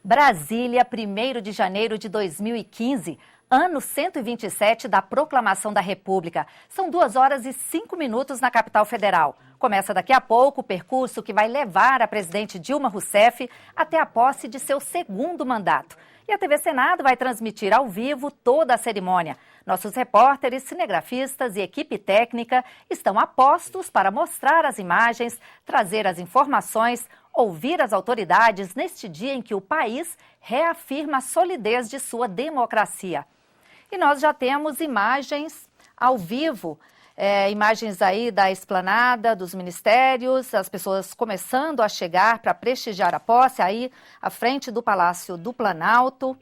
Brasília, 1º de janeiro de 2015, ano 127 da Proclamação da República. São 2h05 na capital federal. Começa daqui a pouco o percurso que vai levar a presidente Dilma Rousseff até a posse de seu segundo mandato. E a TV Senado vai transmitir ao vivo toda a cerimônia. Nossos repórteres, cinegrafistas e equipe técnica estão a postos para mostrar as imagens, trazer as informações, ouvir as autoridades neste dia em que o país reafirma a solidez de sua democracia. E nós já temos imagens ao vivo, imagens aí da esplanada, dos ministérios, as pessoas começando a chegar para prestigiar a posse, aí à frente do Palácio do Planalto.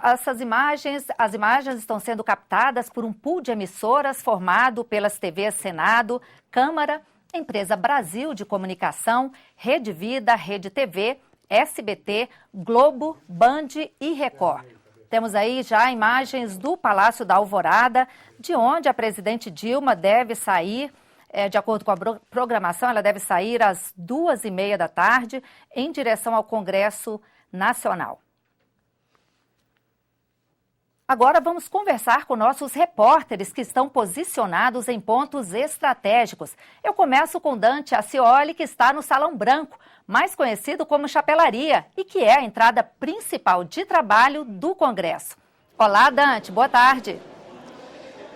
As imagens estão sendo captadas por um pool de emissoras formado pelas TVs Senado, Câmara, Empresa Brasil de Comunicação, Rede Vida, Rede TV, SBT, Globo, Band e Record. Temos aí já imagens do Palácio da Alvorada, de onde a presidente Dilma deve sair, de acordo com a programação, ela deve sair às 14h30 em direção ao Congresso Nacional. Agora vamos conversar com nossos repórteres que estão posicionados em pontos estratégicos. Eu começo com Dante Acioli, que está no Salão Branco, mais conhecido como Chapelaria, e que é a entrada principal de trabalho do Congresso. Olá, Dante, boa tarde.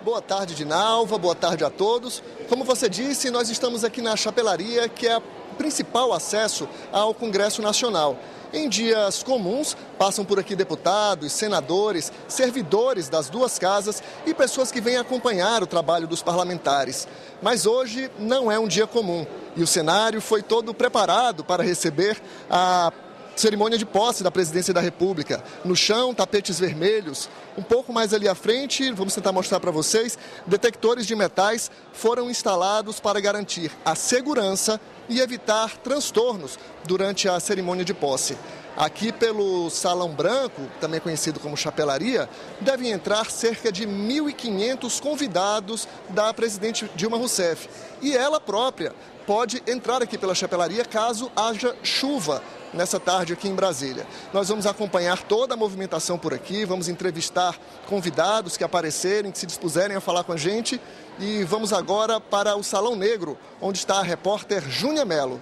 Boa tarde, Dinalva, boa tarde a todos. Como você disse, nós estamos aqui na Chapelaria, que é o principal acesso ao Congresso Nacional. Em dias comuns, passam por aqui deputados, senadores, servidores das duas casas e pessoas que vêm acompanhar o trabalho dos parlamentares. Mas hoje não é um dia comum e o cenário foi todo preparado para receber a cerimônia de posse da presidência da República. No chão, tapetes vermelhos. Um pouco mais ali à frente, vamos tentar mostrar para vocês, detectores de metais foram instalados para garantir a segurança e evitar transtornos durante a cerimônia de posse. Aqui pelo Salão Branco, também conhecido como Chapelaria, devem entrar cerca de 1.500 convidados da presidente Dilma Rousseff. E ela própria pode entrar aqui pela Chapelaria caso haja chuva nessa tarde aqui em Brasília. Nós vamos acompanhar toda a movimentação por aqui, vamos entrevistar convidados que aparecerem, que se dispuserem a falar com a gente. E vamos agora para o Salão Negro, onde está a repórter Júnia Mello.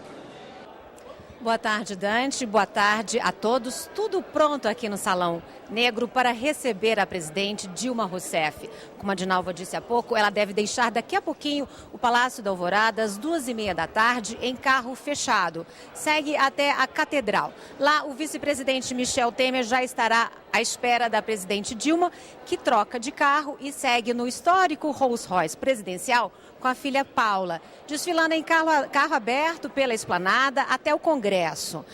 Boa tarde, Dante. Boa tarde a todos. Tudo pronto aqui no Salão Negro para receber a presidente Dilma Rousseff. Como a Dinalva disse há pouco, ela deve deixar daqui a pouquinho o Palácio da Alvorada às 14h30 em carro fechado. Segue até a Catedral. Lá, o vice-presidente Michel Temer já estará à espera da presidente Dilma, que troca de carro e segue no histórico Rolls-Royce presidencial com a filha Paula, desfilando em carro aberto pela esplanada até o Congresso.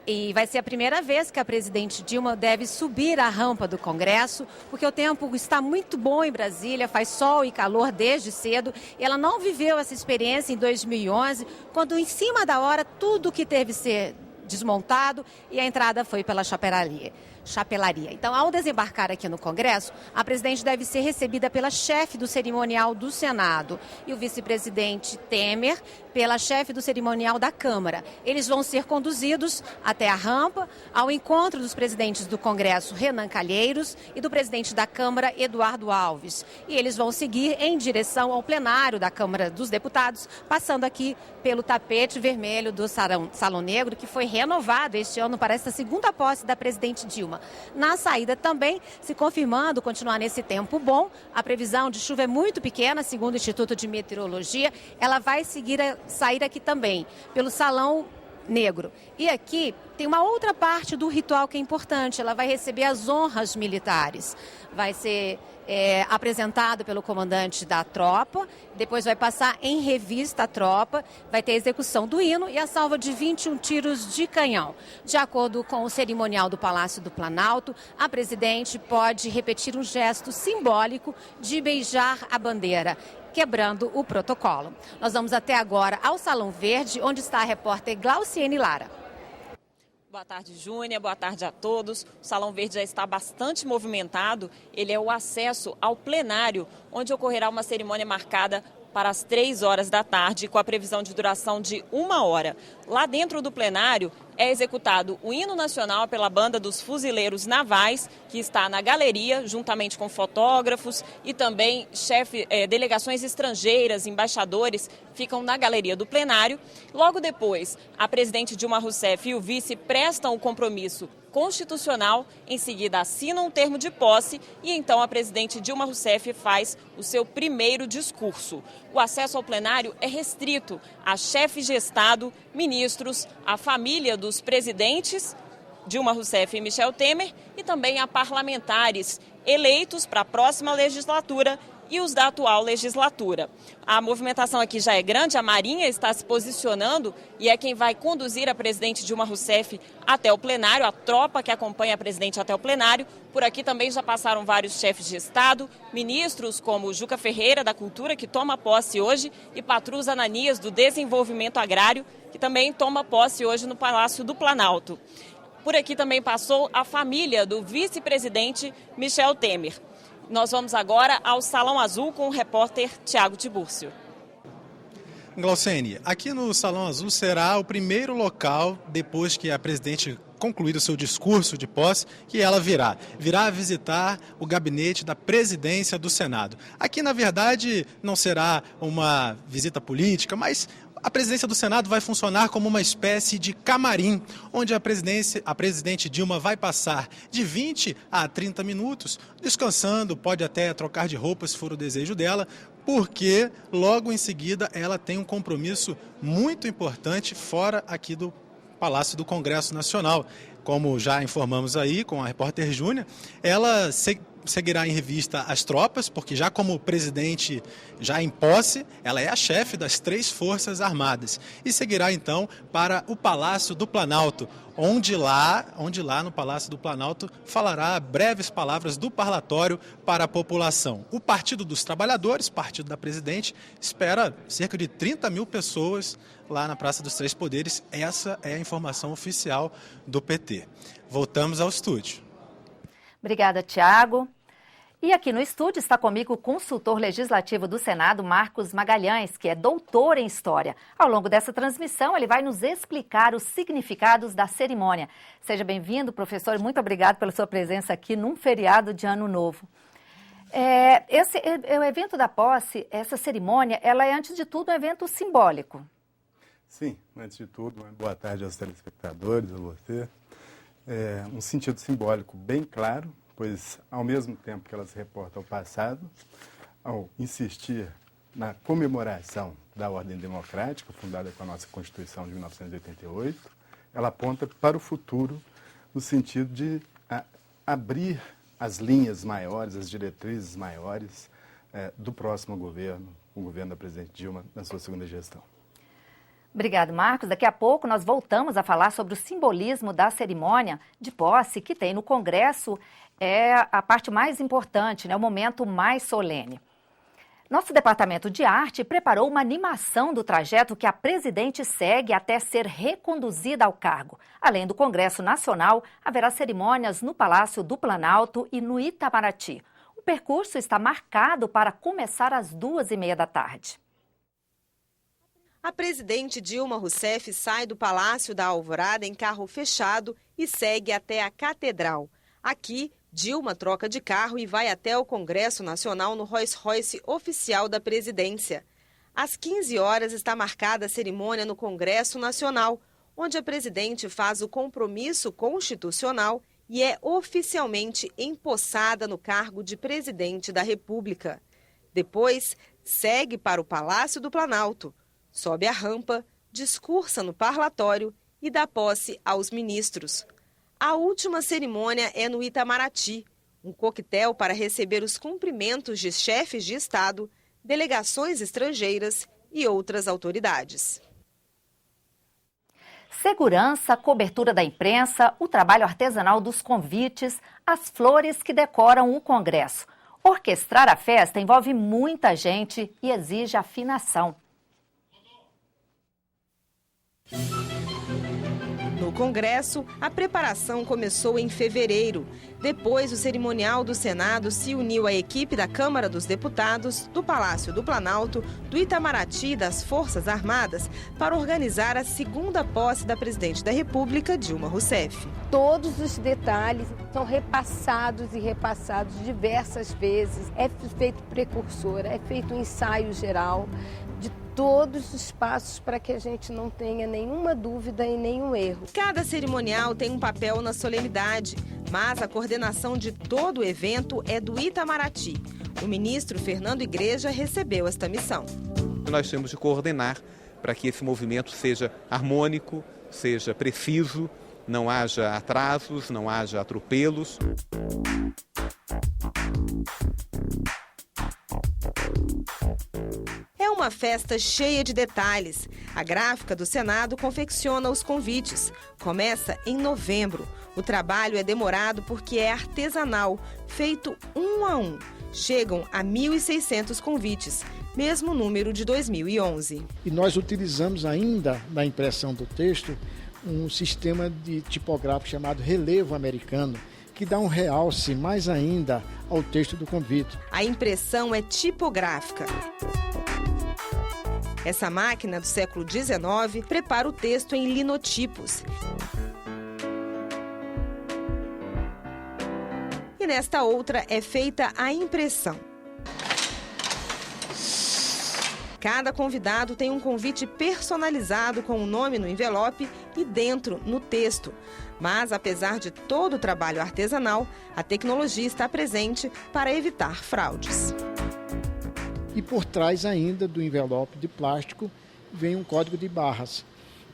E vai ser a primeira vez que a presidente Dilma deve subir a rampa do Congresso, porque o tempo está muito bom em Brasília, faz sol e calor desde cedo. E ela não viveu essa experiência em 2011, quando em cima da hora tudo que teve que ser desmontado e a entrada foi pela chapelaria. Então, ao desembarcar aqui no Congresso, a presidente deve ser recebida pela chefe do cerimonial do Senado e o vice-presidente Temer pela chefe do cerimonial da Câmara. Eles vão ser conduzidos até a rampa, ao encontro dos presidentes do Congresso, Renan Calheiros, e do presidente da Câmara, Eduardo Alves. E eles vão seguir em direção ao plenário da Câmara dos Deputados, passando aqui pelo tapete vermelho do Salão Negro, que foi renovado este ano para esta segunda posse da presidente Dilma. Na saída também, se confirmando continuar nesse tempo bom, a previsão de chuva é muito pequena, segundo o Instituto de Meteorologia. Ela vai sair aqui também, pelo Salão Negro. E aqui tem uma outra parte do ritual que é importante. Ela vai receber as honras militares. Vai ser apresentado pelo comandante da tropa, depois vai passar em revista a tropa, vai ter a execução do hino e a salva de 21 tiros de canhão. De acordo com o cerimonial do Palácio do Planalto, a presidente pode repetir um gesto simbólico de beijar a bandeira, quebrando o protocolo. Nós vamos até agora ao Salão Verde, onde está a repórter Glauciene Lara. Boa tarde, Júnia. Boa tarde a todos. O Salão Verde já está bastante movimentado. Ele é o acesso ao plenário, onde ocorrerá uma cerimônia marcada para as 3 horas da tarde, com a previsão de duração de 1 hora. Lá dentro do plenário é executado o hino nacional pela Banda dos Fuzileiros Navais, que está na galeria, juntamente com fotógrafos e também delegações estrangeiras, embaixadores, ficam na galeria do plenário. Logo depois, a presidente Dilma Rousseff e o vice prestam o compromisso constitucional, em seguida assinam um termo de posse e então a presidente Dilma Rousseff faz o seu primeiro discurso. O acesso ao plenário é restrito a chefes de Estado, ministros, a família dos presidentes Dilma Rousseff e Michel Temer e também a parlamentares eleitos para a próxima legislatura e os da atual legislatura. A movimentação aqui já é grande, a Marinha está se posicionando e é quem vai conduzir a presidente Dilma Rousseff até o plenário, a tropa que acompanha a presidente até o plenário. Por aqui também já passaram vários chefes de Estado, ministros como Juca Ferreira, da Cultura, que toma posse hoje, e Patrus Ananias, do Desenvolvimento Agrário, que também toma posse hoje no Palácio do Planalto. Por aqui também passou a família do vice-presidente Michel Temer. Nós vamos agora ao Salão Azul com o repórter Tiago Tibúrcio. Glaucene, aqui no Salão Azul será o primeiro local, depois que a presidente concluir o seu discurso de posse, que ela virá visitar o gabinete da presidência do Senado. Aqui, na verdade, não será uma visita política, mas a presidência do Senado vai funcionar como uma espécie de camarim, onde a presidente Dilma vai passar de 20 a 30 minutos descansando, pode até trocar de roupa se for o desejo dela, porque logo em seguida ela tem um compromisso muito importante fora aqui do Palácio do Congresso Nacional. Como já informamos aí com a repórter Júnia, ela seguirá em revista as tropas, porque já como presidente, já em posse, ela é a chefe das 3 Forças Armadas. E seguirá então para o Palácio do Planalto, onde lá no Palácio do Planalto falará breves palavras do parlatório para a população. O Partido dos Trabalhadores, partido da presidente, espera cerca de 30 mil pessoas lá na Praça dos Três Poderes. Essa é a informação oficial do PT. Voltamos ao estúdio. Obrigada, Tiago. E aqui no estúdio está comigo o consultor legislativo do Senado, Marcos Magalhães, que é doutor em História. Ao longo dessa transmissão, ele vai nos explicar os significados da cerimônia. Seja bem-vindo, professor, e muito obrigado pela sua presença aqui num feriado de Ano Novo. O evento da posse, essa cerimônia, ela é, antes de tudo, um evento simbólico. Sim, antes de tudo, boa tarde aos telespectadores, a você. Um sentido simbólico bem claro, pois ao mesmo tempo que ela se reporta ao passado, ao insistir na comemoração da ordem democrática, fundada com a nossa Constituição de 1988, ela aponta para o futuro no sentido de abrir as linhas maiores, as diretrizes maiores do próximo governo, o governo da presidente Dilma, na sua segunda gestão. Obrigado, Marcos. Daqui a pouco nós voltamos a falar sobre o simbolismo da cerimônia de posse, que tem no Congresso, é a parte mais importante, né, o momento mais solene. Nosso departamento de arte preparou uma animação do trajeto que a presidente segue até ser reconduzida ao cargo. Além do Congresso Nacional, haverá cerimônias no Palácio do Planalto e no Itamaraty. O percurso está marcado para começar às 2h30 da tarde. A presidente Dilma Rousseff sai do Palácio da Alvorada em carro fechado e segue até a Catedral. Aqui, Dilma troca de carro e vai até o Congresso Nacional no Rolls-Royce oficial da presidência. Às 15 horas está marcada a cerimônia no Congresso Nacional, onde a presidente faz o compromisso constitucional e é oficialmente empossada no cargo de presidente da República. Depois, segue para o Palácio do Planalto. Sobe a rampa, discursa no parlatório e dá posse aos ministros. A última cerimônia é no Itamaraty, um coquetel para receber os cumprimentos de chefes de Estado, delegações estrangeiras e outras autoridades. Segurança, cobertura da imprensa, o trabalho artesanal dos convites, as flores que decoram o Congresso. Orquestrar a festa envolve muita gente e exige afinação. No Congresso, a preparação começou em fevereiro. Depois, o cerimonial do Senado se uniu à equipe da Câmara dos Deputados, do Palácio do Planalto, do Itamaraty e das Forças Armadas para organizar a segunda posse da presidente da República, Dilma Rousseff. Todos os detalhes são repassados e repassados diversas vezes. É feito precursor, é feito um ensaio geral de todos os passos para que a gente não tenha nenhuma dúvida e nenhum erro. Cada cerimonial tem um papel na solenidade, mas a coordenação de todo o evento é do Itamaraty. O ministro Fernando Igreja recebeu esta missão. Nós temos de coordenar para que esse movimento seja harmônico, seja preciso, não haja atrasos, não haja atropelos. É uma festa cheia de detalhes. A gráfica do Senado confecciona os convites. Começa em novembro. O trabalho é demorado porque é artesanal, feito um a um. Chegam a 1.600 convites, mesmo número de 2011. E nós utilizamos ainda, na impressão do texto, um sistema de tipográfico chamado relevo americano, que dá um realce mais ainda ao texto do convite. A impressão é tipográfica. Essa máquina do século XIX prepara o texto em linotipos. E nesta outra é feita a impressão. Cada convidado tem um convite personalizado com o nome no envelope e dentro, no texto. Mas, apesar de todo o trabalho artesanal, a tecnologia está presente para evitar fraudes. E por trás ainda do envelope de plástico vem um código de barras,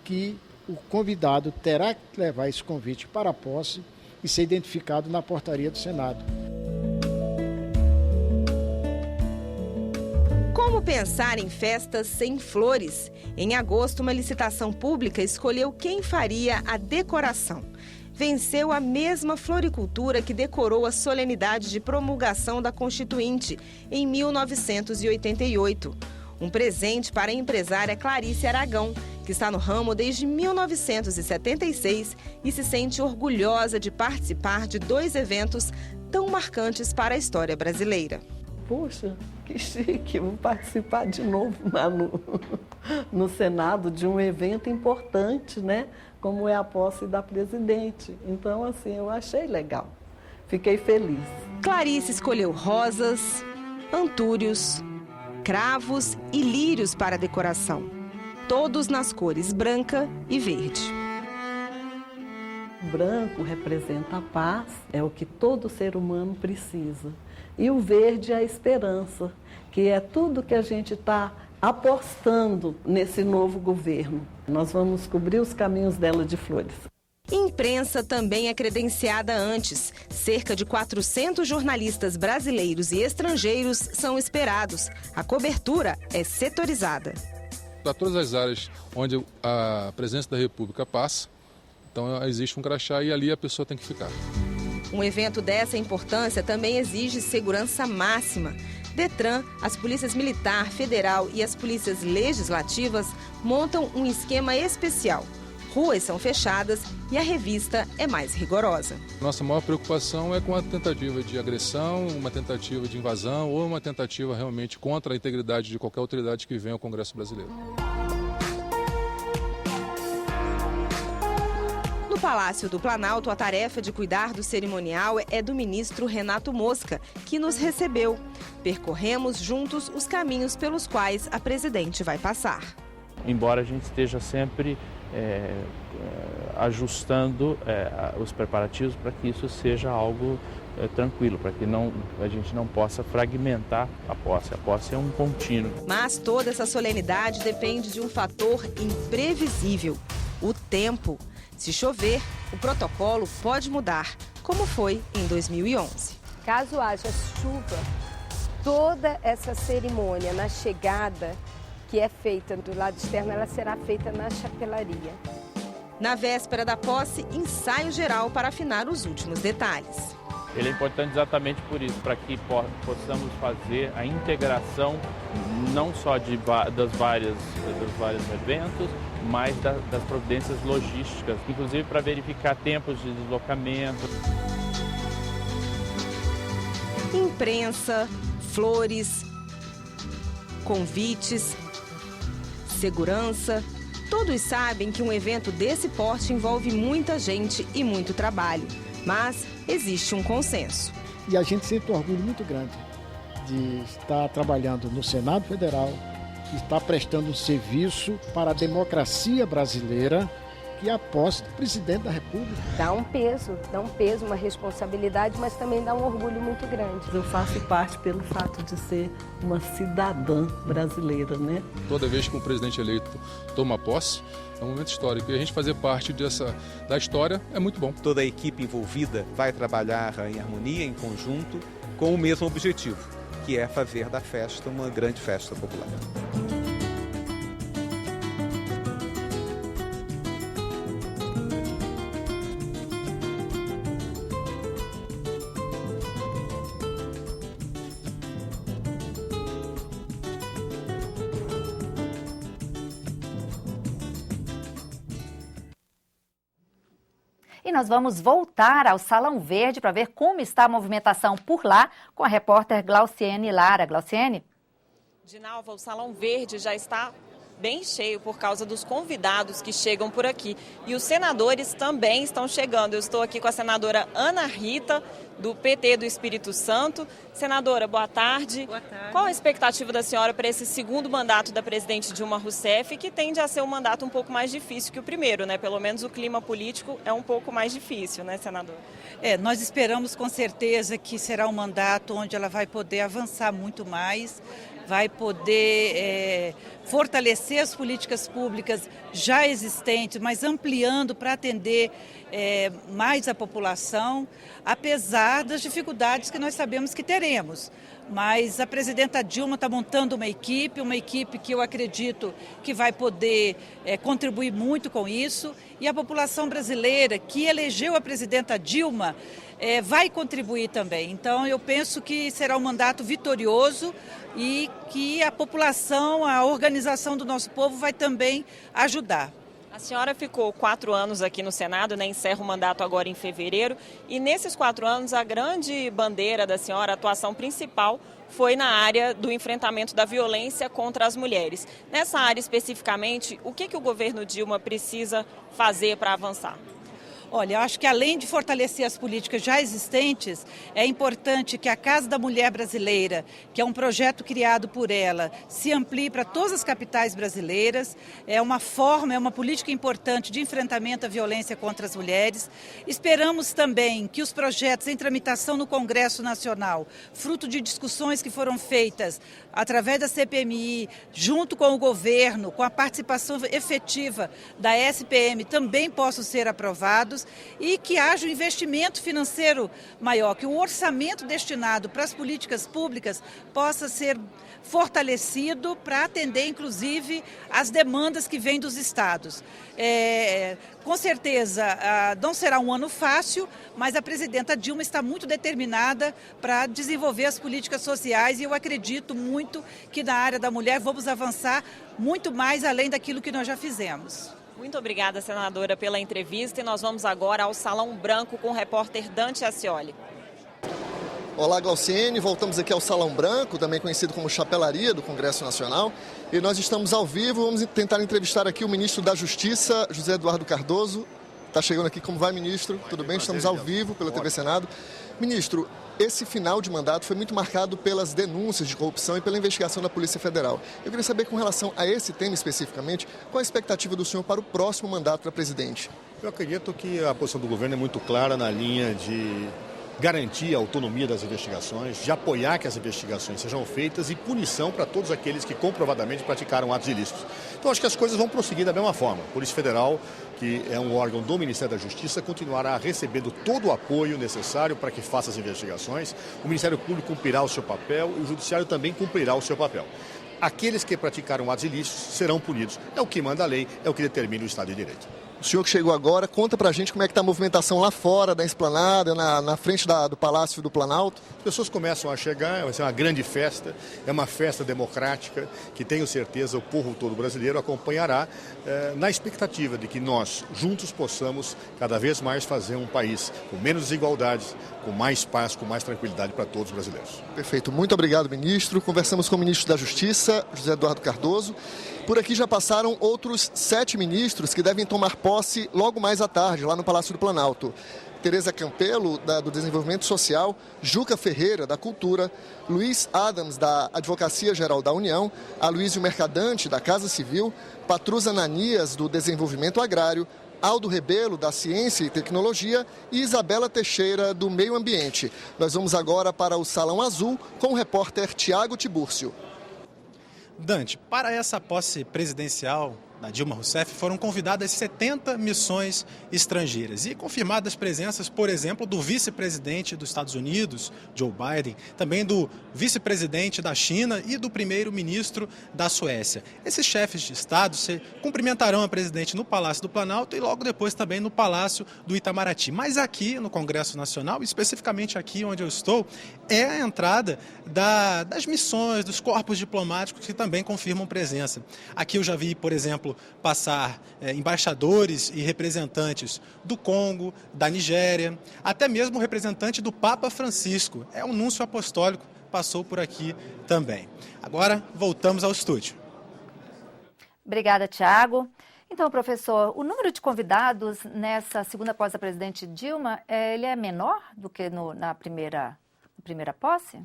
que o convidado terá que levar esse convite para a posse e ser identificado na portaria do Senado. Como pensar em festas sem flores? Em agosto, uma licitação pública escolheu quem faria a decoração. Venceu a mesma floricultura que decorou a solenidade de promulgação da Constituinte em 1988. Um presente para a empresária Clarice Aragão, que está no ramo desde 1976 e se sente orgulhosa de participar de 2 eventos tão marcantes para a história brasileira. Poxa, que chique, vou participar de novo lá no Senado de um evento importante, né? Como é a posse da presidente. Então, assim, eu achei legal. Fiquei feliz. Clarice escolheu rosas, antúrios, cravos e lírios para a decoração. Todos nas cores branca e verde. O branco representa a paz, é o que todo ser humano precisa. E o verde é a esperança, que é tudo que a gente está apostando nesse novo governo. Nós vamos cobrir os caminhos dela de flores. Imprensa também é credenciada antes. Cerca de 400 jornalistas brasileiros e estrangeiros são esperados. A cobertura é setorizada. Para todas as áreas onde a presidência da República passa, então existe um crachá e ali a pessoa tem que ficar. Um evento dessa importância também exige segurança máxima. Detran, as polícias militar, federal e as polícias legislativas montam um esquema especial. Ruas são fechadas e a revista é mais rigorosa. Nossa maior preocupação é com a tentativa de agressão, uma tentativa de invasão ou uma tentativa realmente contra a integridade de qualquer autoridade que venha ao Congresso brasileiro. No Palácio do Planalto, a tarefa de cuidar do cerimonial é do ministro Renato Mosca, que nos recebeu. Percorremos juntos os caminhos pelos quais a presidente vai passar. Embora a gente esteja sempre ajustando os preparativos para que isso seja algo tranquilo, para que a gente não possa fragmentar a posse. A posse é um contínuo. Mas toda essa solenidade depende de um fator imprevisível: o tempo. Se chover, o protocolo pode mudar, como foi em 2011. Caso haja chuva, toda essa cerimônia na chegada, que é feita do lado externo, ela será feita na chapelaria. Na véspera da posse, ensaio geral para afinar os últimos detalhes. Ele é importante exatamente por isso, para que possamos fazer a integração não só das vários eventos, mas das providências logísticas, inclusive para verificar tempos de deslocamento. Imprensa, flores, convites, segurança. Todos sabem que um evento desse porte envolve muita gente e muito trabalho, mas existe um consenso. E a gente sente um orgulho muito grande de estar trabalhando no Senado Federal, de estar prestando um serviço para a democracia brasileira, que é a posse do presidente da República. Dá um peso, uma responsabilidade, mas também dá um orgulho muito grande. Eu faço parte pelo fato de ser uma cidadã brasileira, né? Toda vez que um presidente eleito toma posse, é um momento histórico. E a gente fazer parte da história é muito bom. Toda a equipe envolvida vai trabalhar em harmonia, em conjunto, com o mesmo objetivo, que é fazer da festa uma grande festa popular. E nós vamos voltar ao Salão Verde para ver como está a movimentação por lá com a repórter Glauciene Lara. Glauciene? Dinalva, o Salão Verde já está bem cheio por causa dos convidados que chegam por aqui. E os senadores também estão chegando. Eu estou aqui com a senadora Ana Rita, do PT do Espírito Santo. Senadora, boa tarde. Boa tarde. Qual a expectativa da senhora para esse segundo mandato da presidente Dilma Rousseff, que tende a ser um mandato um pouco mais difícil que o primeiro, né? Pelo menos o clima político é um pouco mais difícil, né, senadora? Nós esperamos com certeza que será um mandato onde ela vai poder avançar muito mais, vai poder fortalecer as políticas públicas já existentes, mas ampliando para atender mais a população, apesar das dificuldades que nós sabemos que teremos. Mas a presidenta Dilma está montando uma equipe que eu acredito que vai poder contribuir muito com isso. E a população brasileira que elegeu a presidenta Dilma vai contribuir também. Então, eu penso que será um mandato vitorioso e que a população, a organização do nosso povo vai também ajudar. A senhora ficou 4 anos aqui no Senado, né? Encerra o mandato agora em fevereiro. E nesses 4 anos, a grande bandeira da senhora, a atuação principal, foi na área do enfrentamento da violência contra as mulheres. Nessa área especificamente, o que o governo Dilma precisa fazer para avançar? Olha, eu acho que além de fortalecer as políticas já existentes, é importante que a Casa da Mulher Brasileira, que é um projeto criado por ela, se amplie para todas as capitais brasileiras. É uma política importante de enfrentamento à violência contra as mulheres. Esperamos também que os projetos em tramitação no Congresso Nacional, fruto de discussões que foram feitas através da CPMI, junto com o governo, com a participação efetiva da SPM, também possam ser aprovados e que haja um investimento financeiro maior, que o orçamento destinado para as políticas públicas possa ser fortalecido para atender, inclusive, as demandas que vêm dos estados. Com certeza, não será um ano fácil, mas a presidenta Dilma está muito determinada para desenvolver as políticas sociais e eu acredito muito que na área da mulher vamos avançar muito mais além daquilo que nós já fizemos. Muito obrigada, senadora, pela entrevista e nós vamos agora ao Salão Branco com o repórter Dante Ascioli. Olá, Glauciene, voltamos aqui ao Salão Branco, também conhecido como Chapelaria do Congresso Nacional, e nós estamos ao vivo, vamos tentar entrevistar aqui o ministro da Justiça, José Eduardo Cardoso. Está chegando aqui, como vai, ministro? Tudo bem? Estamos ao vivo pela TV Senado. Ministro, esse final de mandato foi muito marcado pelas denúncias de corrupção e pela investigação da Polícia Federal. Eu queria saber, com relação a esse tema especificamente, qual a expectativa do senhor para o próximo mandato para presidente? Eu acredito que a posição do governo é muito clara na linha de garantir a autonomia das investigações, de apoiar que as investigações sejam feitas e punição para todos aqueles que comprovadamente praticaram atos ilícitos. Então, acho que as coisas vão prosseguir da mesma forma. A Polícia Federal, que é um órgão do Ministério da Justiça, continuará recebendo todo o apoio necessário para que faça as investigações. O Ministério Público cumprirá o seu papel e o Judiciário também cumprirá o seu papel. Aqueles que praticaram atos ilícitos serão punidos. É o que manda a lei, é o que determina o Estado de Direito. O senhor que chegou agora, conta pra gente como é que está a movimentação lá fora da esplanada, na frente do Palácio do Planalto. As pessoas começam a chegar, vai ser uma grande festa, é uma festa democrática que tenho certeza o povo todo brasileiro acompanhará na expectativa de que nós juntos possamos cada vez mais fazer um país com menos desigualdades, com mais paz, com mais tranquilidade para todos os brasileiros. Perfeito, muito obrigado, ministro. Conversamos com o ministro da Justiça, José Eduardo Cardoso. Por aqui já passaram outros 7 ministros que devem tomar posse logo mais à tarde, lá no Palácio do Planalto. Tereza Campelo, do Desenvolvimento Social, Juca Ferreira, da Cultura, Luiz Adams, da Advocacia Geral da União, Aloysio Mercadante, da Casa Civil, Patrus Ananias, do Desenvolvimento Agrário, Aldo Rebelo, da Ciência e Tecnologia, e Isabela Teixeira, do Meio Ambiente. Nós vamos agora para o Salão Azul com o repórter Tiago Tibúrcio. Dante, para essa posse presidencial da Dilma Rousseff, foram convidadas 70 missões estrangeiras e confirmadas presenças, por exemplo, do vice-presidente dos Estados Unidos, Joe Biden, também do vice-presidente da China e do primeiro-ministro da Suécia. Esses chefes de Estado cumprimentarão a presidente no Palácio do Planalto e logo depois também no Palácio do Itamaraty. Mas aqui no Congresso Nacional, especificamente aqui onde eu estou, é a entrada das missões, dos corpos diplomáticos que também confirmam presença. Aqui eu já vi, por exemplo, passar embaixadores e representantes do Congo, da Nigéria, até mesmo o representante do Papa Francisco. É um núncio apostólico, passou por aqui também. Agora, voltamos ao estúdio. Obrigada, Tiago. Então, professor, o número de convidados nessa segunda posse da presidente Dilma, ele é menor do que na primeira posse?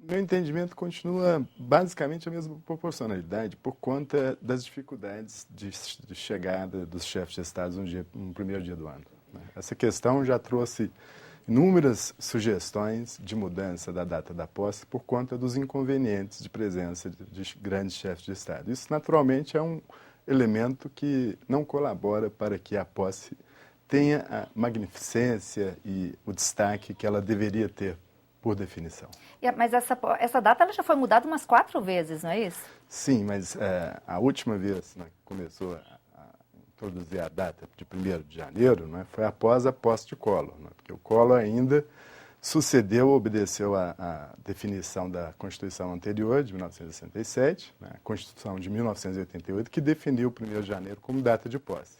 Meu entendimento continua basicamente a mesma proporcionalidade por conta das dificuldades de chegada dos chefes de Estado no primeiro dia do ano. Essa questão já trouxe inúmeras sugestões de mudança da data da posse por conta dos inconvenientes de presença de grandes chefes de Estado. Isso, naturalmente, é um elemento que não colabora para que a posse tenha a magnificência e o destaque que ela deveria ter por definição. Mas essa data ela já foi mudada umas 4 vezes, não é isso? Sim, mas a última vez que começou a introduzir a data de 1º de janeiro foi após a posse de Collor, porque o Collor ainda obedeceu à definição da Constituição anterior, de 1967, a Constituição de 1988, que definiu o 1º de janeiro como data de posse.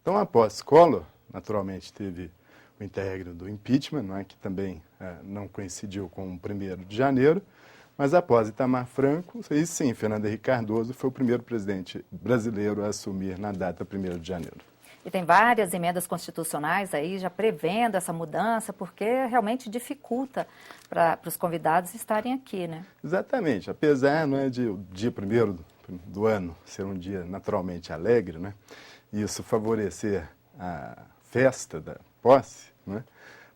Então, a posse Collor, naturalmente, teve o interregno do impeachment, que também não coincidiu com o 1º de janeiro, mas após Itamar Franco, aí sim, Fernando Henrique Cardoso foi o primeiro presidente brasileiro a assumir na data 1º de janeiro. E tem várias emendas constitucionais aí já prevendo essa mudança, porque realmente dificulta para os convidados estarem aqui, né? Exatamente. Apesar de o dia 1º do ano ser um dia naturalmente alegre, e isso favorecer a festa da posse,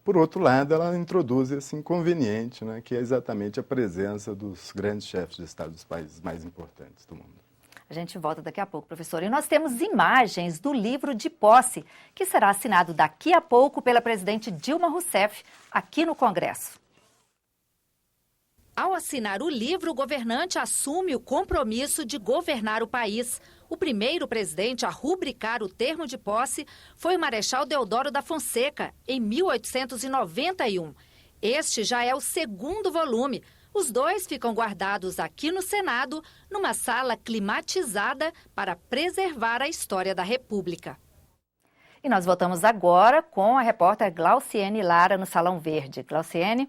por outro lado, ela introduz esse inconveniente, que é exatamente a presença dos grandes chefes de Estado dos países mais importantes do mundo. A gente volta daqui a pouco, professor. E nós temos imagens do livro de posse, que será assinado daqui a pouco pela presidente Dilma Rousseff, aqui no Congresso. Ao assinar o livro, o governante assume o compromisso de governar o país. O primeiro presidente a rubricar o termo de posse foi o Marechal Deodoro da Fonseca, em 1891. Este já é o 2º volume. Os 2 ficam guardados aqui no Senado, numa sala climatizada para preservar a história da República. E nós voltamos agora com a repórter Glauciene Lara no Salão Verde. Glauciene?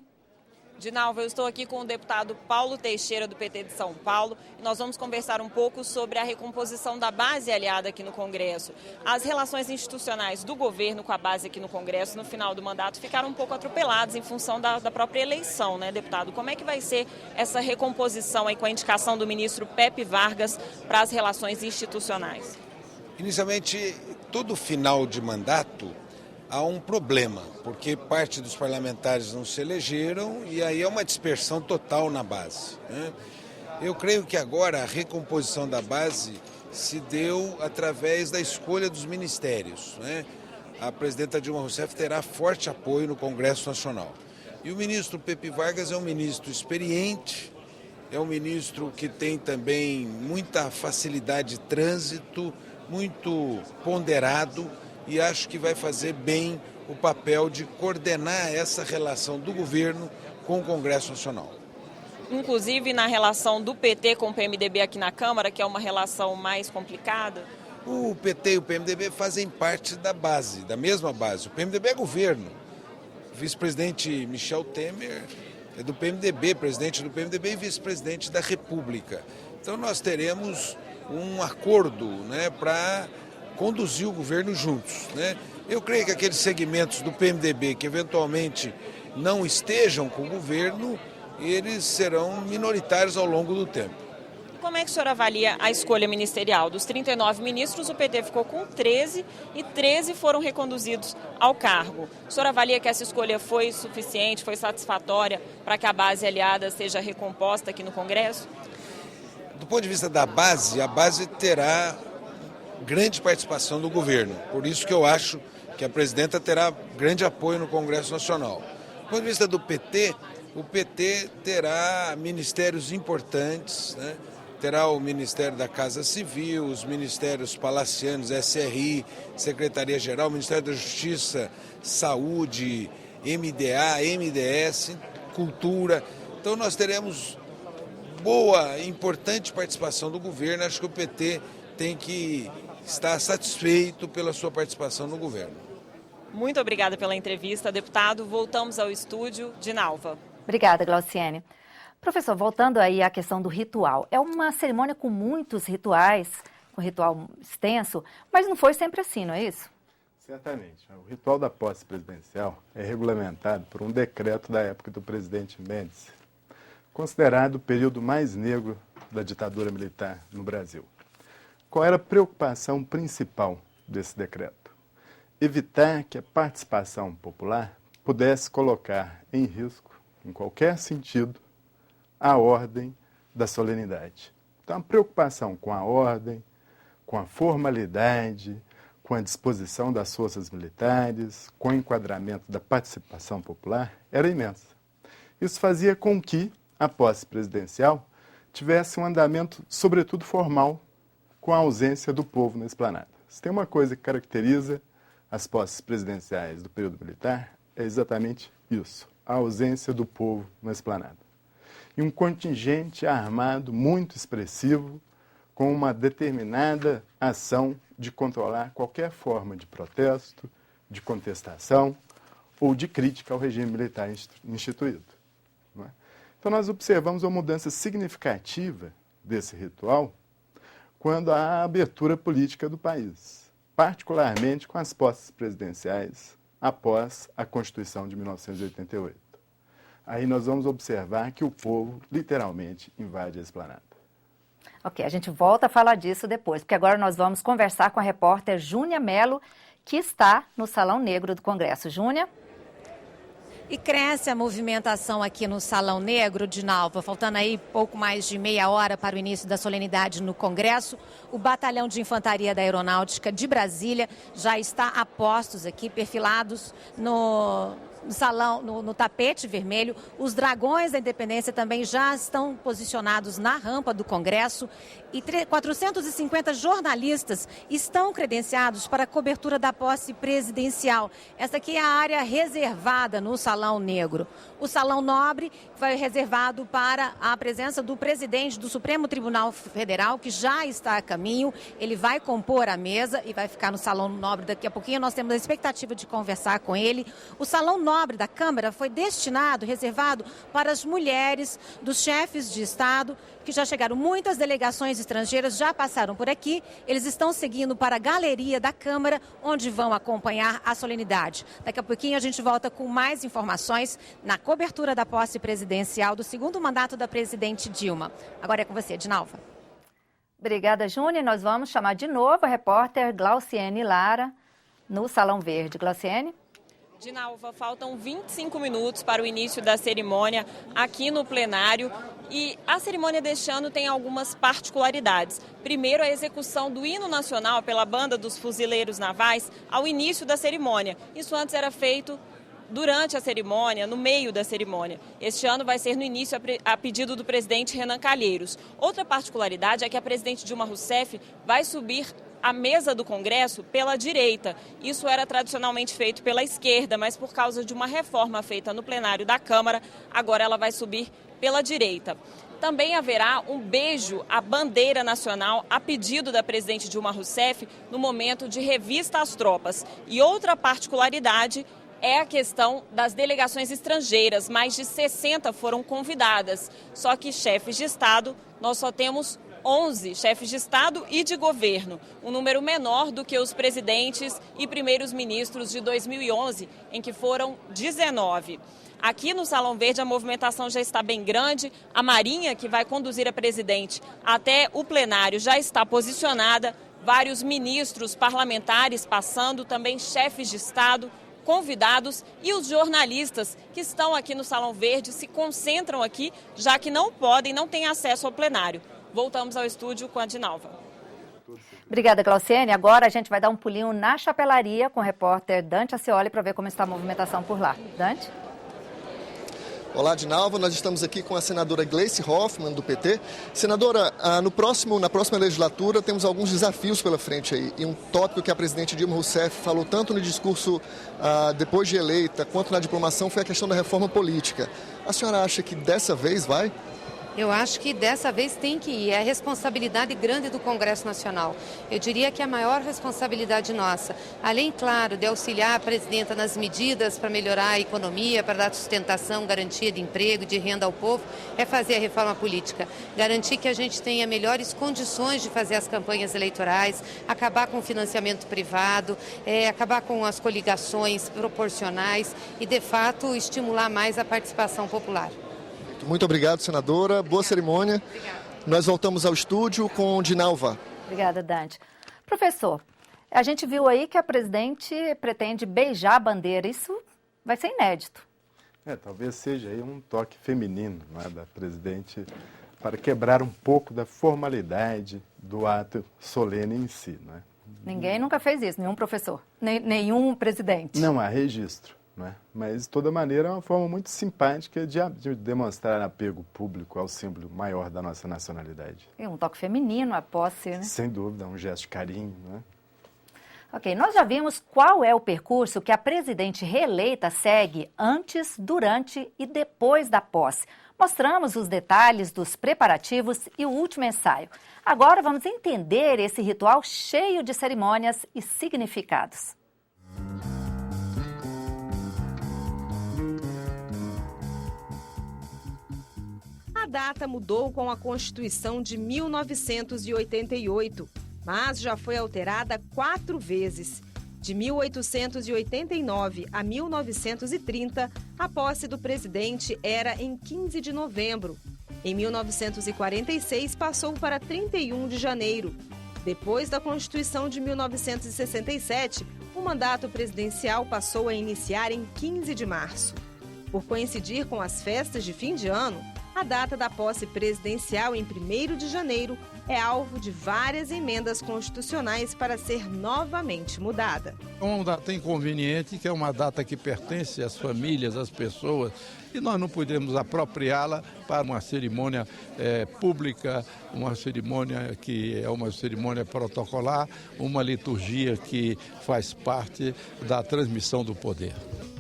Dinalva, eu estou aqui com o deputado Paulo Teixeira, do PT de São Paulo, e nós vamos conversar um pouco sobre a recomposição da base aliada aqui no Congresso. As relações institucionais do governo com a base aqui no Congresso, no final do mandato, ficaram um pouco atropeladas em função da própria eleição, né, deputado? Como é que vai ser essa recomposição aí com a indicação do ministro Pepe Vargas para as relações institucionais? Inicialmente, todo final de mandato há um problema, porque parte dos parlamentares não se elegeram e aí é uma dispersão total na base, Eu creio que agora a recomposição da base se deu através da escolha dos ministérios, A presidenta Dilma Rousseff terá forte apoio no Congresso Nacional. E o ministro Pepe Vargas é um ministro experiente, é um ministro que tem também muita facilidade de trânsito, muito ponderado e acho que vai fazer bem o papel de coordenar essa relação do governo com o Congresso Nacional. Inclusive na relação do PT com o PMDB aqui na Câmara, que é uma relação mais complicada? O PT e o PMDB fazem parte da base, da mesma base. O PMDB é governo. O vice-presidente Michel Temer é do PMDB, presidente do PMDB e vice-presidente da República. Então nós teremos um acordo, né, para conduzir o governo juntos, né? Eu creio que aqueles segmentos do PMDB que eventualmente não estejam com o governo, eles serão minoritários ao longo do tempo. Como é que o senhor avalia a escolha ministerial? Dos 39 ministros, o PT ficou com 13 e 13 foram reconduzidos ao cargo. O senhor avalia que essa escolha foi suficiente, foi satisfatória para que a base aliada seja recomposta aqui no Congresso? Do ponto de vista da base, a base terá grande participação do governo. Por isso que eu acho que a presidenta terá grande apoio no Congresso Nacional. Do ponto de vista do PT, o PT terá ministérios importantes, né? Terá o Ministério da Casa Civil, os ministérios palacianos, SRI, Secretaria-Geral, Ministério da Justiça, Saúde, MDA, MDS, Cultura. Então nós teremos boa e importante participação do governo. Acho que o PT tem que estar satisfeito pela sua participação no governo. Muito obrigada pela entrevista, deputado. Voltamos ao estúdio de Nalva. Obrigada, Glauciene. Professor, voltando aí à questão do ritual. É uma cerimônia com muitos rituais, um ritual extenso, mas não foi sempre assim, não é isso? Certamente. O ritual da posse presidencial é regulamentado por um decreto da época do presidente Médici, considerado o período mais negro da ditadura militar no Brasil. Qual era a preocupação principal desse decreto? Evitar que a participação popular pudesse colocar em risco, em qualquer sentido, a ordem da solenidade. Então, a preocupação com a ordem, com a formalidade, com a disposição das forças militares, com o enquadramento da participação popular, era imensa. Isso fazia com que a posse presidencial tivesse um andamento, sobretudo formal, com a ausência do povo na esplanada. Se tem uma coisa que caracteriza as posses presidenciais do período militar, é exatamente isso, a ausência do povo na esplanada. E um contingente armado muito expressivo, com uma determinada ação de controlar qualquer forma de protesto, de contestação ou de crítica ao regime militar instituído. Não é? Então nós observamos uma mudança significativa desse ritual quando há a abertura política do país, particularmente com as posses presidenciais após a Constituição de 1988. Aí nós vamos observar que o povo literalmente invade a esplanada. Ok, a gente volta a falar disso depois, porque agora nós vamos conversar com a repórter Júnia Mello, que está no Salão Negro do Congresso. Júnia? E cresce a movimentação aqui no Salão Negro de Nalva, faltando aí pouco mais de meia hora para o início da solenidade no Congresso. O Batalhão de Infantaria da Aeronáutica de Brasília já está a postos aqui, perfilados no salão, no tapete vermelho. Os Dragões da Independência também já estão posicionados na rampa do Congresso e 450 jornalistas estão credenciados para a cobertura da posse presidencial. Essa aqui é a área reservada no Salão Negro. O Salão Nobre foi reservado para a presença do presidente do Supremo Tribunal Federal, que já está a caminho. Ele vai compor a mesa e vai ficar no Salão Nobre daqui a pouquinho. Nós temos a expectativa de conversar com ele. O Salão Nobre da Câmara foi destinado, reservado para as mulheres dos chefes de Estado que já chegaram. Muitas delegações estrangeiras já passaram por aqui. Eles estão seguindo para a galeria da Câmara, onde vão acompanhar a solenidade. Daqui a pouquinho a gente volta com mais informações na cobertura da posse presidencial do segundo mandato da presidente Dilma. Agora é com você, Dinalva. Obrigada, Júnia. Nós vamos chamar de novo a repórter Glauciene Lara no Salão Verde. Glauciene? Dinalva, faltam 25 minutos para o início da cerimônia aqui no plenário e a cerimônia deste ano tem algumas particularidades. Primeiro, a execução do hino nacional pela Banda dos Fuzileiros Navais ao início da cerimônia. Isso antes era feito durante a cerimônia, no meio da cerimônia. Este ano vai ser no início a pedido do presidente Renan Calheiros. Outra particularidade é que a presidente Dilma Rousseff vai subir a mesa do Congresso pela direita. Isso era tradicionalmente feito pela esquerda, mas por causa de uma reforma feita no plenário da Câmara, agora ela vai subir pela direita. Também haverá um beijo à bandeira nacional a pedido da presidente Dilma Rousseff no momento de revista às tropas. E outra particularidade é a questão das delegações estrangeiras. Mais de 60 foram convidadas, só que chefes de Estado nós só temos 11 chefes de Estado e de governo, um número menor do que os presidentes e primeiros ministros de 2011, em que foram 19. Aqui no Salão Verde a movimentação já está bem grande, a Marinha, que vai conduzir a presidente até o plenário, já está posicionada, vários ministros parlamentares passando, também chefes de Estado, convidados e os jornalistas que estão aqui no Salão Verde se concentram aqui, já que não têm acesso ao plenário. Voltamos ao estúdio com a Dinalva. Obrigada, Glauciene. Agora a gente vai dar um pulinho na chapelaria com o repórter Dante Ascioli para ver como está a movimentação por lá. Dante? Olá, Dinalva. Nós estamos aqui com a senadora Gleice Hoffmann, do PT. Senadora, na próxima legislatura temos alguns desafios pela frente aí. E um tópico que a presidente Dilma Rousseff falou tanto no discurso depois de eleita, quanto na diplomação, foi a questão da reforma política. A senhora acha que dessa vez vai? Eu acho que dessa vez tem que ir. É a responsabilidade grande do Congresso Nacional. Eu diria que é a maior responsabilidade nossa, além, claro, de auxiliar a presidenta nas medidas para melhorar a economia, para dar sustentação, garantia de emprego, de renda ao povo, é fazer a reforma política. Garantir que a gente tenha melhores condições de fazer as campanhas eleitorais, acabar com o financiamento privado, acabar com as coligações proporcionais e, de fato, estimular mais a participação popular. Muito obrigado, senadora. Boa cerimônia. Obrigada. Nós voltamos ao estúdio com Dinalva. Obrigada, Dante. Professor, a gente viu aí que a presidente pretende beijar a bandeira. Isso vai ser inédito. Talvez seja aí um toque feminino, não é, da presidente para quebrar um pouco da formalidade do ato solene em si, não é? Ninguém nunca fez isso, nenhum professor, nenhum presidente. Não há registro. Mas, de toda maneira, é uma forma muito simpática de demonstrar apego público ao símbolo maior da nossa nacionalidade. E um toque feminino, a posse, né? Sem dúvida, um gesto de carinho, né? Ok, nós já vimos qual é o percurso que a presidente reeleita segue antes, durante e depois da posse. Mostramos os detalhes dos preparativos e o último ensaio. Agora vamos entender esse ritual cheio de cerimônias e significados. A data mudou com a Constituição de 1988, mas já foi alterada 4 vezes. De 1889 a 1930, a posse do presidente era em 15 de novembro. Em 1946, passou para 31 de janeiro. Depois da Constituição de 1967, o mandato presidencial passou a iniciar em 15 de março. Por coincidir com as festas de fim de ano, a data da posse presidencial em 1º de janeiro é alvo de várias emendas constitucionais para ser novamente mudada. É uma data inconveniente, que é uma data que pertence às famílias, às pessoas, e nós não podemos apropriá-la para uma cerimônia pública, uma cerimônia que é uma cerimônia protocolar, uma liturgia que faz parte da transmissão do poder.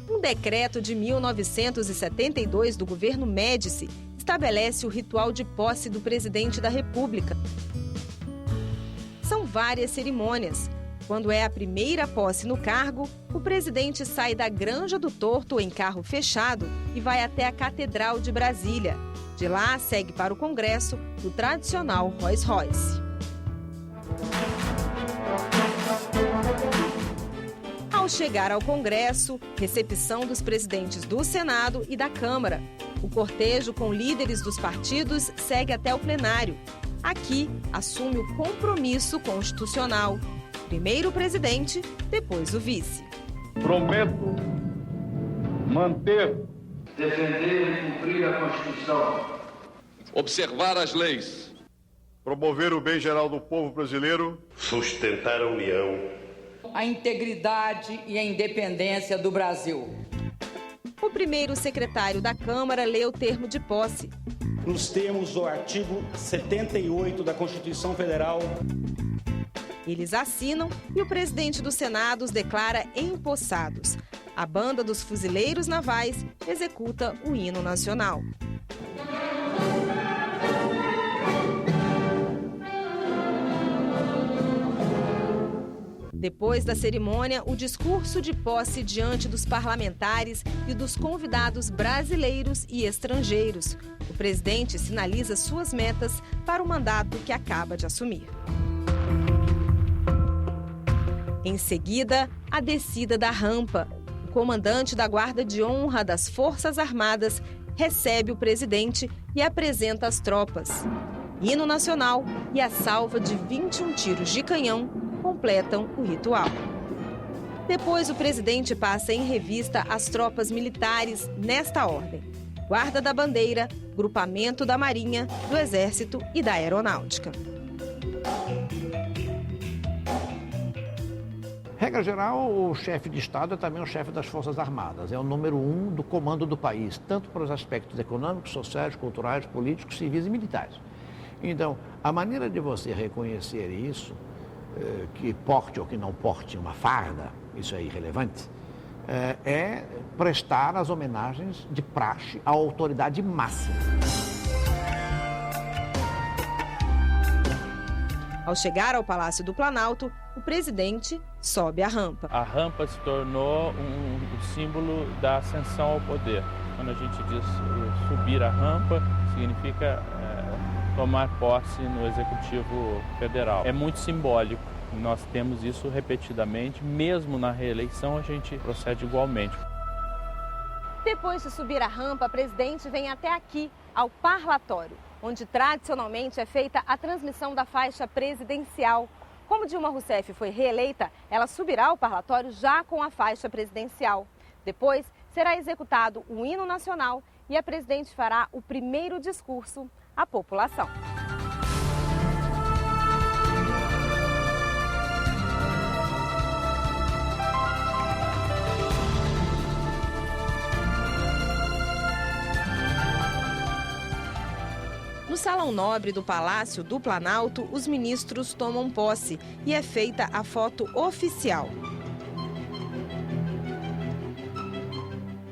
Um decreto de 1972 do governo Médici estabelece o ritual de posse do presidente da República. São várias cerimônias. Quando é a primeira posse no cargo, o presidente sai da Granja do Torto em carro fechado e vai até a Catedral de Brasília. De lá, segue para o Congresso no tradicional Rolls-Royce. Ao chegar ao Congresso, recepção dos presidentes do Senado e da Câmara. O cortejo com líderes dos partidos segue até o plenário. Aqui, assume o compromisso constitucional. Primeiro o presidente, depois o vice. Prometo manter, defender e cumprir a Constituição. Observar as leis. Promover o bem geral do povo brasileiro. Sustentar a união. A integridade e a independência do Brasil. o primeiro secretário da Câmara lê o termo de posse. Nos termos do artigo 78 da Constituição Federal. Eles assinam e o presidente do Senado os declara empossados. A banda dos fuzileiros navais executa o hino nacional. Depois da cerimônia, o discurso de posse diante dos parlamentares e dos convidados brasileiros e estrangeiros. O presidente sinaliza suas metas para o mandato que acaba de assumir. Em seguida, a descida da rampa. O comandante da Guarda de Honra das Forças Armadas recebe o presidente e apresenta as tropas. Hino nacional e a salva de 21 tiros de canhão completam o ritual. Depois, o presidente passa em revista as tropas militares nesta ordem: Guarda da Bandeira, Grupamento da Marinha, do Exército e da Aeronáutica. Regra geral, o chefe de Estado é também o chefe das Forças Armadas. É o número 1 do comando do país, tanto para os aspectos econômicos, sociais, culturais, políticos, civis e militares. Então, a maneira de você reconhecer isso, que porte ou que não porte uma farda, isso é irrelevante, é prestar as homenagens de praxe à autoridade máxima. Ao chegar ao Palácio do Planalto, o presidente sobe a rampa. A rampa se tornou um símbolo da ascensão ao poder. Quando a gente diz subir a rampa, significa tomar posse no Executivo Federal. É muito simbólico. Nós temos isso repetidamente, mesmo na reeleição a gente procede igualmente. Depois de subir a rampa, o presidente vem até aqui, ao parlatório, onde tradicionalmente é feita a transmissão da faixa presidencial. Como Dilma Rousseff foi reeleita, ela subirá ao parlatório já com a faixa presidencial. Depois será executado o hino nacional e a presidente fará o primeiro discurso à população. No Salão Nobre do Palácio do Planalto, os ministros tomam posse e é feita a foto oficial.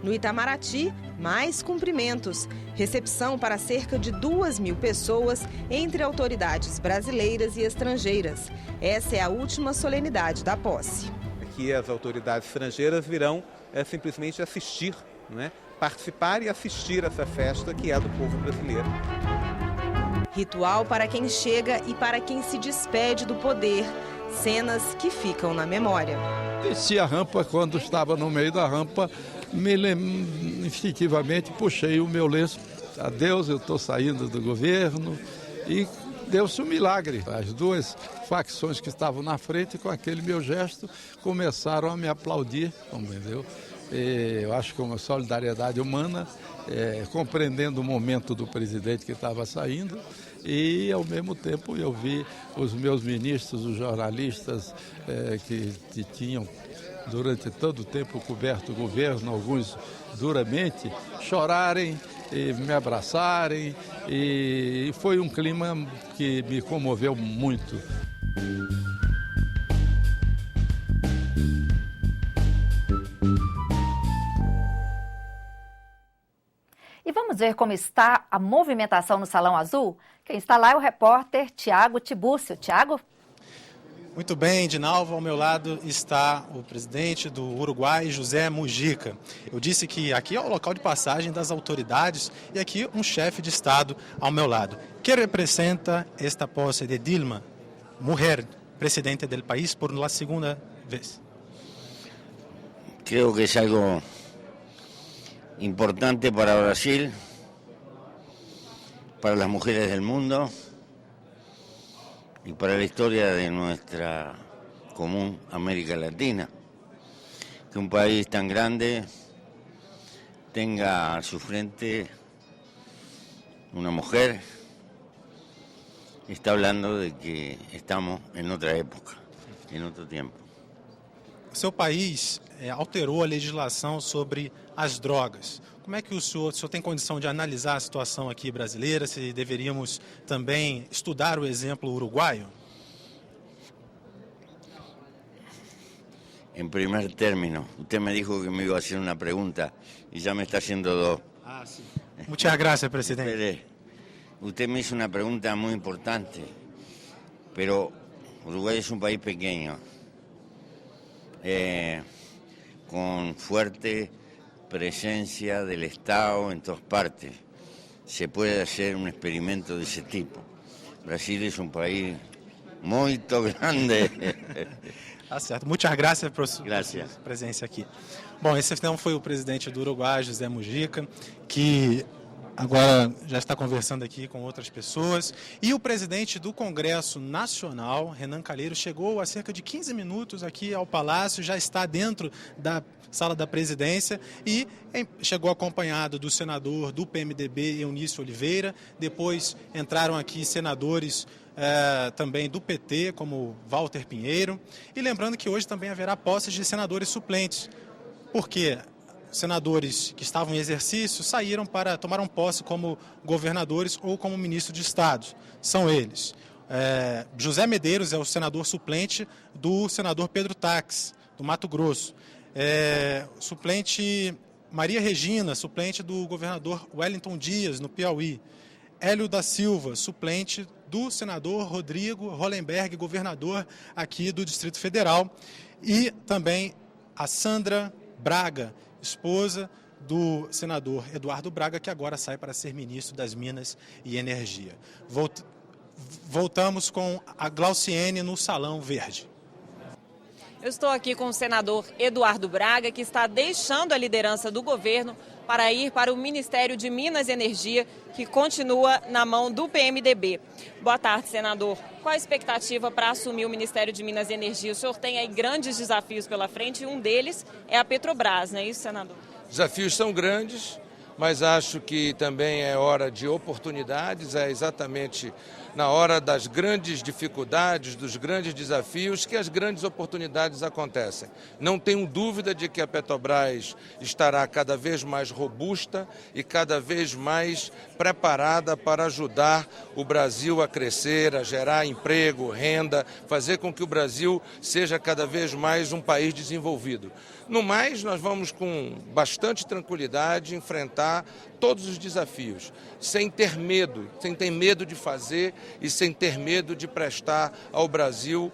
No Itamaraty, mais cumprimentos. Recepção para cerca de 2.000 pessoas, entre autoridades brasileiras e estrangeiras. Essa é a última solenidade da posse. Aqui as autoridades estrangeiras virão simplesmente assistir, né? Participar e assistir essa festa que é do povo brasileiro. Ritual para quem chega e para quem se despede do poder. Cenas que ficam na memória. Desci a rampa, quando estava no meio da rampa, instintivamente puxei o meu lenço. Adeus, eu estou saindo do governo. E deu-se um milagre. As duas facções que estavam na frente, com aquele meu gesto, começaram a me aplaudir, compreendeu? Eu acho que uma solidariedade humana, compreendendo o momento do presidente que estava saindo, e ao mesmo tempo eu vi os meus ministros, os jornalistas que tinham durante todo o tempo coberto o governo, alguns duramente, chorarem e me abraçarem, e foi um clima que me comoveu muito. E vamos ver como está a movimentação no Salão Azul? Quem está lá é o repórter Tiago Tibúrcio. Tiago? Muito bem, Dinalva, ao meu lado está o presidente do Uruguai, José Mujica. Eu disse que aqui é o local de passagem das autoridades e aqui um chefe de Estado ao meu lado. Que representa esta posse de Dilma, mulher presidente do país, por la segunda vez? Creo que es algo importante para Brasil, para las mujeres del mundo y para la historia de nuestra común América Latina. Que un país tan grande tenga a su frente una mujer, está hablando de que estamos en otra época, en otro tiempo. seu país alterou a legislação sobre as drogas. Como é que o senhor tem condição de analisar a situação aqui brasileira? Se deveríamos também estudar o exemplo uruguaio? En primer término, usted me dijo que me iba a hacer una pregunta y ya me está haciendo dos. Ah, sí. Muchas gracias, presidente. Espere. Usted me hizo una pregunta muy importante, pero Uruguay es un país pequeño, con fuerte presencia del Estado en todas partes. Se puede hacer un experimento de ese tipo. Brasil es un país muy grande. Tá certo. Muchas gracias por sua presença aqui. Bom, esse então foi o presidente do Uruguai, José Mujica, que agora já está conversando aqui com outras pessoas. E o presidente do Congresso Nacional, Renan Calheiros, chegou há cerca de 15 minutos aqui ao Palácio, já está dentro da sala da presidência e chegou acompanhado do senador do PMDB, Eunício Oliveira. Depois entraram aqui senadores também do PT, como Walter Pinheiro. E lembrando que hoje também haverá posses de senadores suplentes, porque senadores que estavam em exercício tomaram posse como governadores ou como ministro de Estado. São eles. José Medeiros é o senador suplente do senador Pedro Taques, do Mato Grosso. Suplente Maria Regina, suplente do governador Wellington Dias, no Piauí. Hélio da Silva, suplente do senador Rodrigo Hollenberg, governador aqui do Distrito Federal. E também a Sandra Braga, esposa do senador Eduardo Braga, que agora sai para ser ministro das Minas e Energia. Voltamos com a Glauciene no Salão Verde. Eu estou aqui com o senador Eduardo Braga, que está deixando a liderança do governo para ir para o Ministério de Minas e Energia, que continua na mão do PMDB. Boa tarde, senador. Qual a expectativa para assumir o Ministério de Minas e Energia? O senhor tem aí grandes desafios pela frente e um deles é a Petrobras, não é isso, senador? Desafios são grandes, mas acho que também é hora de oportunidades, é exatamente na hora das grandes dificuldades, dos grandes desafios, que as grandes oportunidades acontecem. Não tenho dúvida de que a Petrobras estará cada vez mais robusta e cada vez mais preparada para ajudar o Brasil a crescer, a gerar emprego, renda, fazer com que o Brasil seja cada vez mais um país desenvolvido. No mais, nós vamos com bastante tranquilidade enfrentar todos os desafios, sem ter medo de fazer e sem ter medo de prestar ao Brasil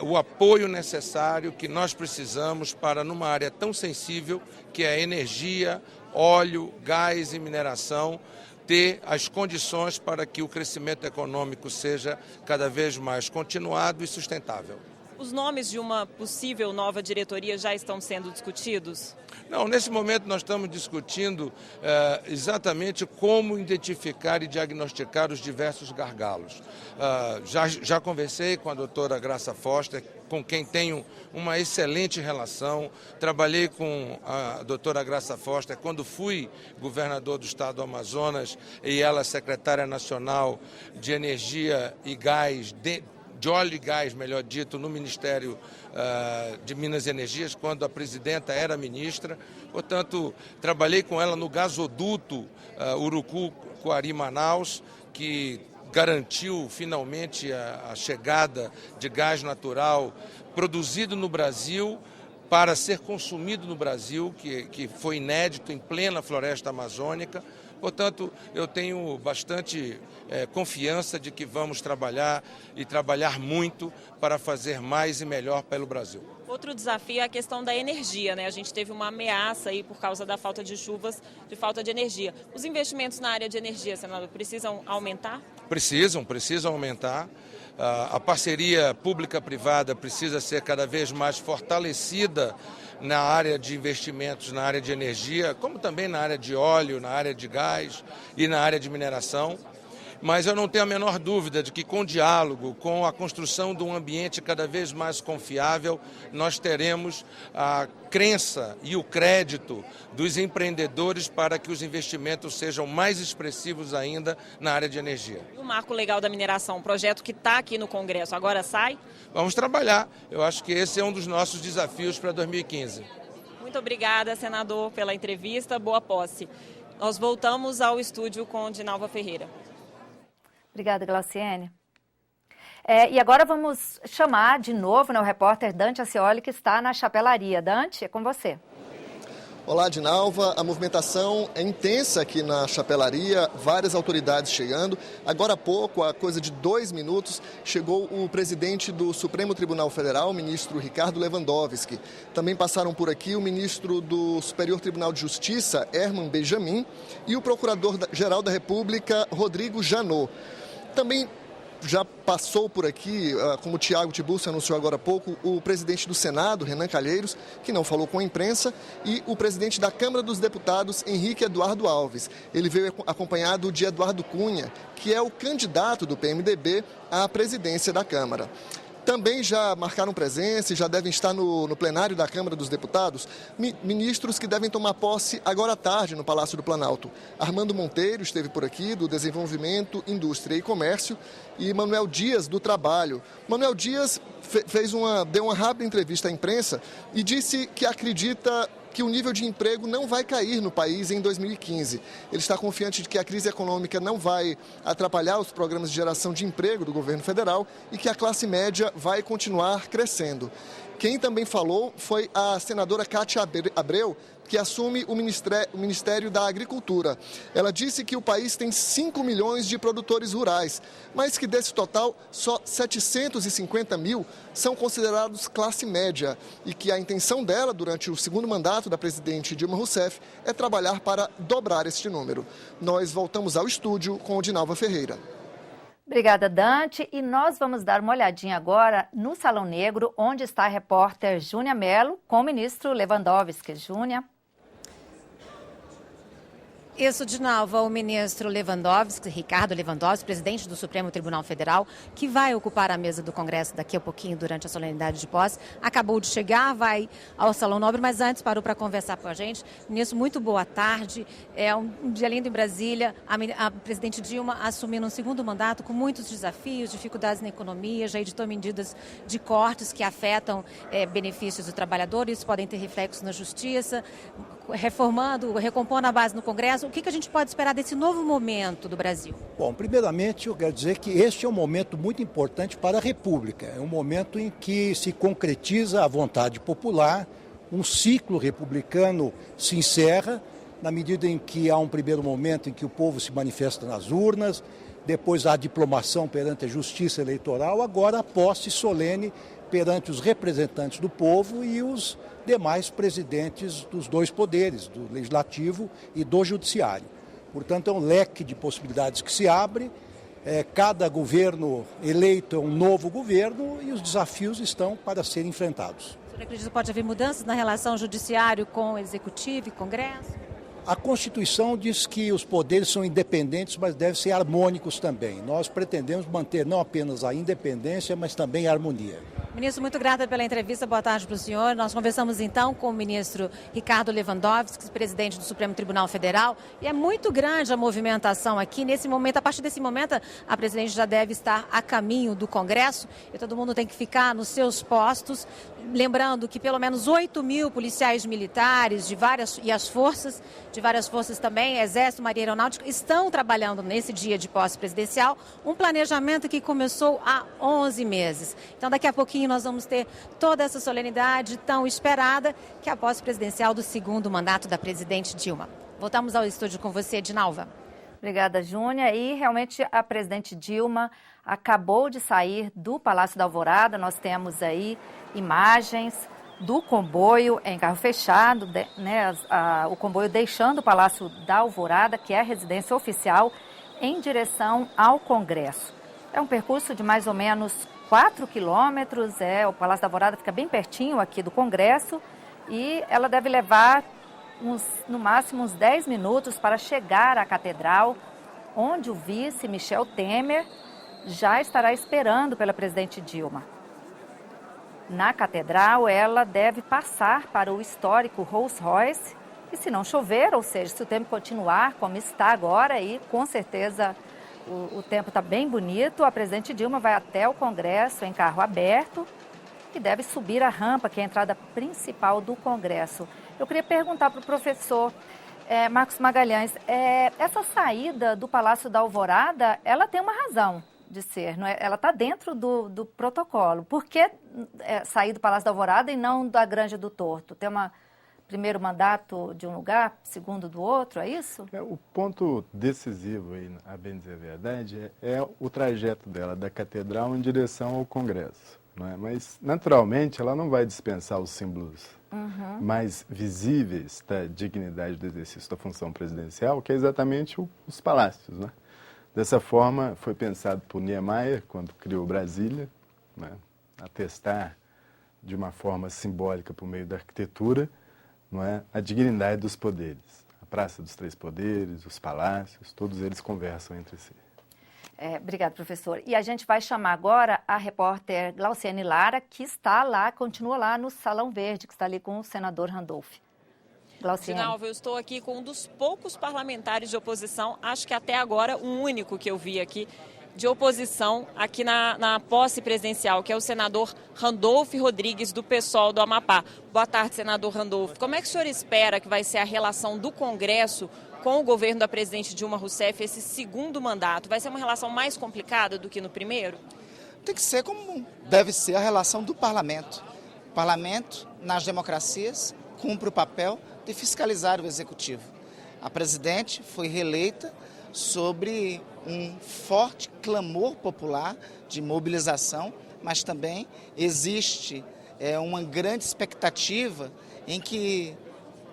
o apoio necessário que nós precisamos para, numa área tão sensível que é a energia, óleo, gás e mineração, ter as condições para que o crescimento econômico seja cada vez mais continuado e sustentável. Os nomes de uma possível nova diretoria já estão sendo discutidos? Não, nesse momento nós estamos discutindo exatamente como identificar e diagnosticar os diversos gargalos. Já conversei com a doutora Graça Foster, com quem tenho uma excelente relação. Trabalhei com a doutora Graça Foster quando fui governador do estado do Amazonas e ela secretária nacional de Energia e Gás, de óleo e gás, melhor dito, no Ministério de Minas e Energias, quando a presidenta era ministra. Portanto, trabalhei com ela no gasoduto Urucu-Coari-Manaus, que garantiu finalmente a chegada de gás natural produzido no Brasil para ser consumido no Brasil, que foi inédito em plena floresta amazônica. Portanto, eu tenho bastante confiança de que vamos trabalhar e trabalhar muito para fazer mais e melhor pelo Brasil. Outro desafio é a questão da energia, né? A gente teve uma ameaça aí por causa da falta de chuvas, de falta de energia. Os investimentos na área de energia, senador, precisam aumentar? Precisam aumentar. A parceria pública-privada precisa ser cada vez mais fortalecida na área de investimentos, na área de energia, como também na área de óleo, na área de gás e na área de mineração. Mas eu não tenho a menor dúvida de que com diálogo, com a construção de um ambiente cada vez mais confiável, nós teremos a crença e o crédito dos empreendedores para que os investimentos sejam mais expressivos ainda na área de energia. O Marco Legal da Mineração, um projeto que está aqui no Congresso, agora sai? Vamos trabalhar. Eu acho que esse é um dos nossos desafios para 2015. Muito obrigada, senador, pela entrevista. Boa posse. Nós voltamos ao estúdio com Dinalva Ferreira. Obrigada, Glauciene. E agora vamos chamar de novo o repórter Dante Ascioli, que está na chapelaria. Dante, é com você. Olá, Dinalva. A movimentação é intensa aqui na chapelaria, várias autoridades chegando. Agora há pouco, há coisa de 2 minutos, chegou o presidente do Supremo Tribunal Federal, o ministro Ricardo Lewandowski. Também passaram por aqui o ministro do Superior Tribunal de Justiça, Herman Benjamin, e o procurador-geral da República, Rodrigo Janot. Também já passou por aqui, como o Tiago Tiburcio anunciou agora há pouco, o presidente do Senado, Renan Calheiros, que não falou com a imprensa, e o presidente da Câmara dos Deputados, Henrique Eduardo Alves. Ele veio acompanhado de Eduardo Cunha, que é o candidato do PMDB à presidência da Câmara. Também já marcaram presença e já devem estar no plenário da Câmara dos Deputados ministros que devem tomar posse agora à tarde no Palácio do Planalto. Armando Monteiro esteve por aqui, do Desenvolvimento, Indústria e Comércio, e Manuel Dias, do Trabalho. Manuel Dias deu uma rápida entrevista à imprensa e disse que acredita que o nível de emprego não vai cair no país em 2015. Ele está confiante de que a crise econômica não vai atrapalhar os programas de geração de emprego do governo federal e que a classe média vai continuar crescendo. Quem também falou foi a senadora Cátia Abreu, que assume o Ministério da Agricultura. Ela disse que o país tem 5 milhões de produtores rurais, mas que desse total, só 750 mil são considerados classe média e que a intenção dela, durante o segundo mandato da presidente Dilma Rousseff, é trabalhar para dobrar este número. Nós voltamos ao estúdio com o Dinalva Ferreira. Obrigada, Dante. E nós vamos dar uma olhadinha agora no Salão Negro, onde está a repórter Júnia Mello com o ministro Lewandowski. Júnia. Isso, Dinalva, o ministro Lewandowski, Ricardo Lewandowski, presidente do Supremo Tribunal Federal, que vai ocupar a mesa do Congresso daqui a pouquinho durante a solenidade de posse, acabou de chegar, vai ao Salão Nobre, mas antes parou para conversar com a gente. Ministro, muito boa tarde. É um dia lindo em Brasília. A presidente Dilma assumindo um segundo mandato com muitos desafios, dificuldades na economia, já editou medidas de cortes que afetam benefícios do trabalhador. Isso podem ter reflexos na justiça, reformando, recompondo a base no Congresso. O que a gente pode esperar desse novo momento do Brasil? Bom, primeiramente eu quero dizer que este é um momento muito importante para a República. É um momento em que se concretiza a vontade popular, um ciclo republicano se encerra, na medida em que há um primeiro momento em que o povo se manifesta nas urnas, depois há a diplomação perante a justiça eleitoral, agora a posse solene perante os representantes do povo e os demais presidentes dos dois poderes, do Legislativo e do Judiciário. Portanto, é um leque de possibilidades que se abre, cada governo eleito é um novo governo e os desafios estão para serem enfrentados. O senhor acredita que pode haver mudanças na relação judiciário com o Executivo e Congresso? A Constituição diz que os poderes são independentes, mas devem ser harmônicos também. Nós pretendemos manter não apenas a independência, mas também a harmonia. Ministro, muito grata pela entrevista. Boa tarde para o senhor. Nós conversamos então com o ministro Ricardo Lewandowski, presidente do Supremo Tribunal Federal. E é muito grande a movimentação aqui. Nesse momento, a partir desse momento, a presidente já deve estar a caminho do Congresso. E todo mundo tem que ficar nos seus postos. Lembrando que pelo menos 8 mil policiais militares e as forças de várias forças também, Exército, Marinha Aeronáutica, estão trabalhando nesse dia de posse presidencial. Um planejamento que começou há 11 meses. Então, daqui a pouquinho nós vamos ter toda essa solenidade tão esperada, que é a posse presidencial do segundo mandato da presidente Dilma. Voltamos ao estúdio com você, Dinalva. Obrigada, Júnia. E realmente a presidente Dilma acabou de sair do Palácio da Alvorada. Nós temos aí imagens do comboio em carro fechado, o comboio deixando o Palácio da Alvorada, que é a residência oficial, em direção ao Congresso. É um percurso de mais ou menos 4 quilômetros, o Palácio da Alvorada fica bem pertinho aqui do Congresso e ela deve levar no máximo uns 10 minutos para chegar à Catedral, onde o vice Michel Temer já estará esperando pela presidente Dilma. Na Catedral, ela deve passar para o histórico Rolls Royce e, se não chover, ou seja, se o tempo continuar como está agora, e com certeza o tempo está bem bonito, a presidente Dilma vai até o Congresso em carro aberto e deve subir a rampa, que é a entrada principal do Congresso. Eu queria perguntar para o professor Marcos Magalhães, essa saída do Palácio da Alvorada, ela tem uma razão de ser, não é? Ela está dentro do protocolo. Por que sair do Palácio da Alvorada e não da Granja do Torto? Tem primeiro mandato de um lugar, segundo do outro, é isso? O ponto decisivo, aí, a bem dizer a verdade, é o trajeto dela da Catedral em direção ao Congresso. Não é? Mas, naturalmente, ela não vai dispensar os símbolos mais visíveis da dignidade do exercício da função presidencial, que é exatamente os palácios, né? Dessa forma, foi pensado por Niemeyer, quando criou Brasília, né, atestar de uma forma simbólica, por meio da arquitetura, não é, a dignidade dos poderes. A Praça dos Três Poderes, os palácios, todos eles conversam entre si. Obrigada, professor. E a gente vai chamar agora a repórter Glauciane Lara, que está lá, continua lá no Salão Verde, que está ali com o senador Randolph. Dinalva, eu estou aqui com um dos poucos parlamentares de oposição, acho que até agora o único que eu vi aqui de oposição aqui na posse presidencial, que é o senador Randolph Rodrigues, do PSOL do Amapá. Boa tarde, senador Randolph. Como é que o senhor espera que vai ser a relação do Congresso com o governo da presidente Dilma Rousseff esse segundo mandato? Vai ser uma relação mais complicada do que no primeiro? Tem que ser como deve ser a relação do parlamento. O parlamento, nas democracias, cumpre o papel de fiscalizar o executivo. A presidente foi reeleita sobre um forte clamor popular de mobilização, mas também existe uma grande expectativa em que,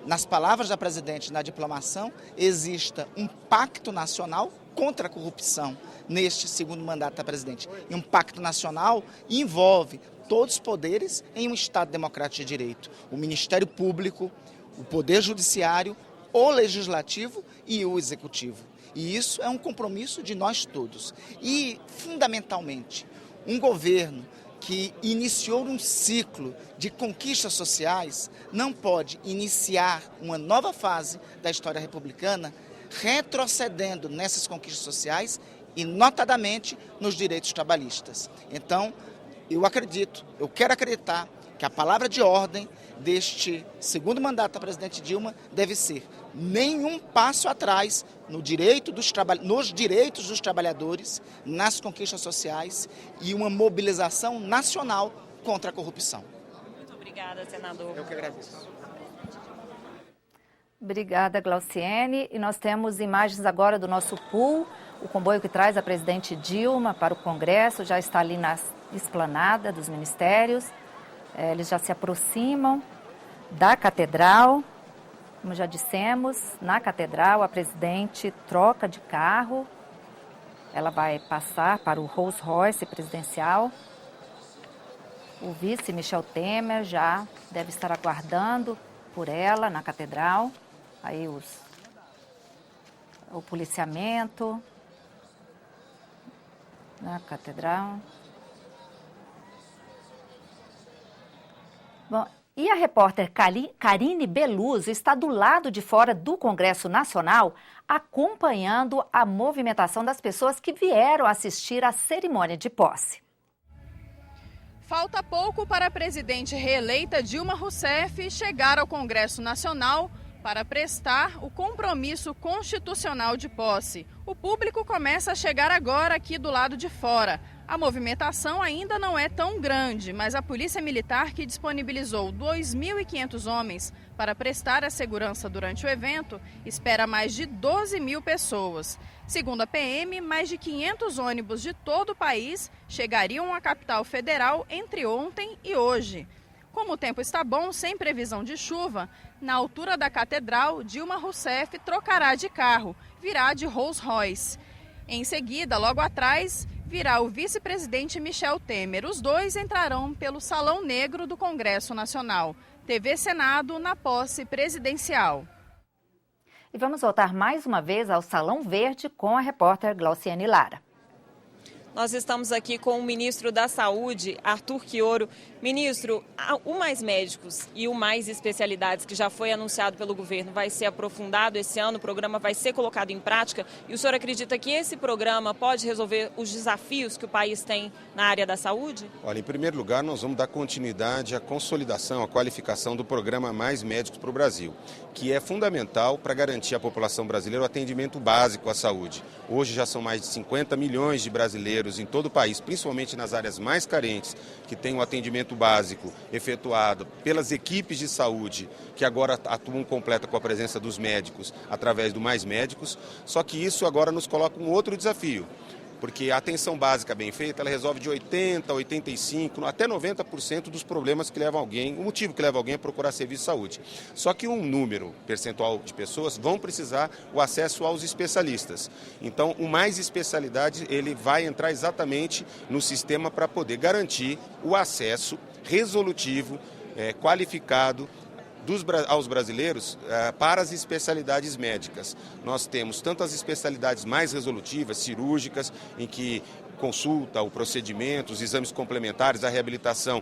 nas palavras da presidente na diplomação, exista um pacto nacional contra a corrupção neste segundo mandato da presidente. E um pacto nacional envolve todos os poderes em um Estado democrático de direito. O Ministério Público, o Poder Judiciário, o Legislativo e o Executivo. E isso é um compromisso de nós todos. E, fundamentalmente, um governo que iniciou um ciclo de conquistas sociais não pode iniciar uma nova fase da história republicana retrocedendo nessas conquistas sociais e, notadamente, nos direitos trabalhistas. Então, eu quero acreditar que a palavra de ordem deste segundo mandato da presidente Dilma deve ser nenhum passo atrás nos direitos dos trabalhadores, nas conquistas sociais e uma mobilização nacional contra a corrupção. Muito obrigada, senador. Eu que agradeço. Obrigada, Glauciane. E nós temos imagens agora do nosso pool, o comboio que traz a presidente Dilma para o Congresso, já está ali na esplanada dos ministérios. Eles já se aproximam da Catedral. Como já dissemos, na Catedral a presidente troca de carro. Ela vai passar para o Rolls Royce presidencial. O vice Michel Temer já deve estar aguardando por ela na Catedral. Aí o policiamento na Catedral. Bom, e a repórter Karine Beluso está do lado de fora do Congresso Nacional, acompanhando a movimentação das pessoas que vieram assistir à cerimônia de posse. Falta pouco para a presidente reeleita Dilma Rousseff chegar ao Congresso Nacional para prestar o compromisso constitucional de posse. O público começa a chegar agora aqui do lado de fora. A movimentação ainda não é tão grande, mas a Polícia Militar, que disponibilizou 2.500 homens para prestar a segurança durante o evento, espera mais de 12 mil pessoas. Segundo a PM, mais de 500 ônibus de todo o país chegariam à capital federal entre ontem e hoje. Como o tempo está bom, sem previsão de chuva, na altura da Catedral, Dilma Rousseff trocará de carro, virá de Rolls Royce. Em seguida, logo atrás, virá o vice-presidente Michel Temer. Os dois entrarão pelo Salão Negro do Congresso Nacional. TV Senado na posse presidencial. E vamos voltar mais uma vez ao Salão Verde com a repórter Glauciane Lara. Nós estamos aqui com o ministro da Saúde, Arthur Quioro. Ministro, o Mais Médicos e o Mais Especialidades, que já foi anunciado pelo governo, vai ser aprofundado esse ano, o programa vai ser colocado em prática. E o senhor acredita que esse programa pode resolver os desafios que o país tem na área da saúde? Olha, em primeiro lugar, nós vamos dar continuidade à consolidação, à qualificação do programa Mais Médicos para o Brasil, que é fundamental para garantir à população brasileira o atendimento básico à saúde. Hoje já são mais de 50 milhões de brasileiros em todo o país, principalmente nas áreas mais carentes, que têm o atendimento básico efetuado pelas equipes de saúde, que agora atuam completa com a presença dos médicos através do Mais Médicos. Só que isso agora nos coloca um outro desafio, porque a atenção básica bem feita, ela resolve de 80%, 85%, até 90% dos problemas que levam alguém, o motivo que leva alguém a procurar serviço de saúde. Só que um número percentual de pessoas vão precisar o acesso aos especialistas. Então, o Mais Especialidade, ele vai entrar exatamente no sistema para poder garantir o acesso resolutivo, qualificado, aos brasileiros para as especialidades médicas. Nós temos tanto as especialidades mais resolutivas, cirúrgicas, em que consulta, o procedimento, os exames complementares, a reabilitação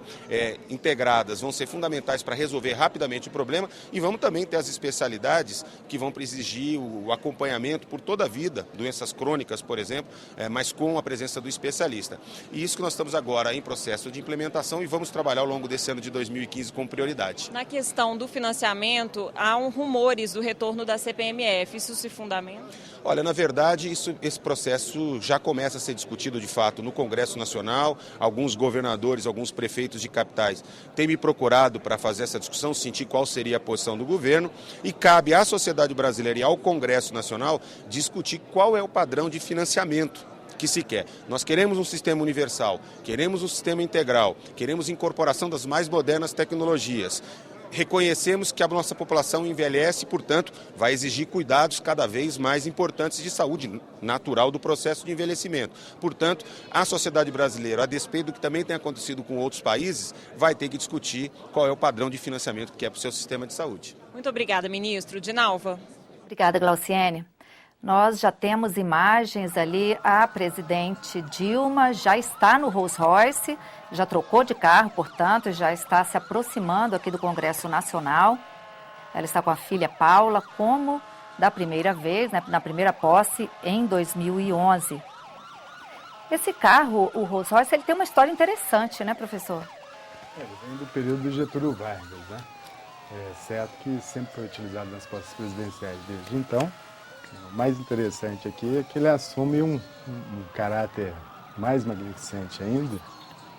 integradas vão ser fundamentais para resolver rapidamente o problema, e vamos também ter as especialidades que vão exigir o acompanhamento por toda a vida, doenças crônicas, por exemplo, mas com a presença do especialista. E isso que nós estamos agora em processo de implementação e vamos trabalhar ao longo desse ano de 2015 com prioridade. Na questão do financiamento, há rumores do retorno da CPMF, isso se fundamenta? Olha, na verdade, esse processo já começa a ser discutido de fato no Congresso Nacional. Alguns governadores, alguns prefeitos de capitais têm me procurado para fazer essa discussão, sentir qual seria a posição do governo, e cabe à sociedade brasileira e ao Congresso Nacional discutir qual é o padrão de financiamento que se quer. Nós queremos um sistema universal, queremos um sistema integral, queremos incorporação das mais modernas tecnologias. Reconhecemos que a nossa população envelhece, portanto, vai exigir cuidados cada vez mais importantes de saúde natural do processo de envelhecimento. Portanto, a sociedade brasileira, a despeito do que também tem acontecido com outros países, vai ter que discutir qual é o padrão de financiamento que é para o seu sistema de saúde. Muito obrigada, ministro. Dinalva. Obrigada, Glauciane. Nós já temos imagens ali, a presidente Dilma já está no Rolls Royce, já trocou de carro, portanto, já está se aproximando aqui do Congresso Nacional. Ela está com a filha Paula, como da primeira vez, né, na primeira posse, em 2011. Esse carro, o Rolls Royce, ele tem uma história interessante, né, professor? Ele vem do período do Getúlio Vargas, né? É certo que sempre foi utilizado nas posses presidenciais desde então. O mais interessante aqui é que ele assume um caráter mais magnificente ainda,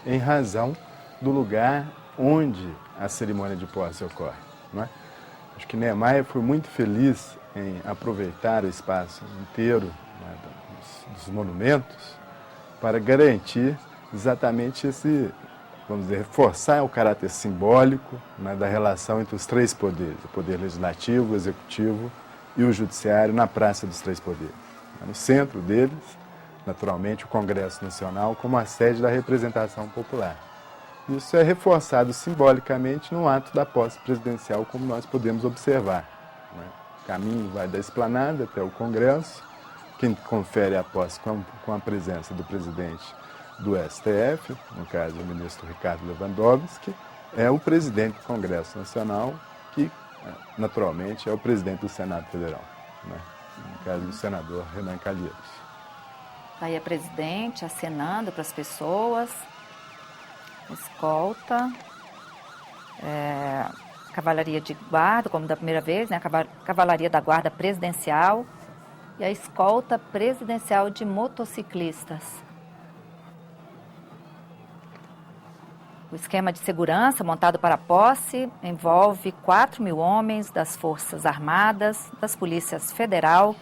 em razão do lugar onde a cerimônia de posse ocorre, não é? Acho que Niemeyer foi muito feliz em aproveitar o espaço inteiro, né, dos monumentos para garantir exatamente esse, vamos dizer, reforçar o caráter simbólico, né, da relação entre os três poderes, o poder legislativo, o executivo e o judiciário, na Praça dos Três Poderes. No centro deles, naturalmente, o Congresso Nacional como a sede da representação popular. Isso é reforçado simbolicamente no ato da posse presidencial, como nós podemos observar. O caminho vai da esplanada até o Congresso. Quem confere a posse com a presença do presidente do STF, no caso o ministro Ricardo Lewandowski, é o presidente do Congresso Nacional, que naturalmente é o presidente do Senado Federal, né? No caso do senador Renan Calheiros. Aí a presidente acenando para as pessoas, escolta, cavalaria de guarda, como da primeira vez, né? Cavalaria da Guarda Presidencial e a escolta presidencial de motociclistas. O esquema de segurança montado para a posse envolve 4.000 homens das Forças Armadas, das Polícias Federal,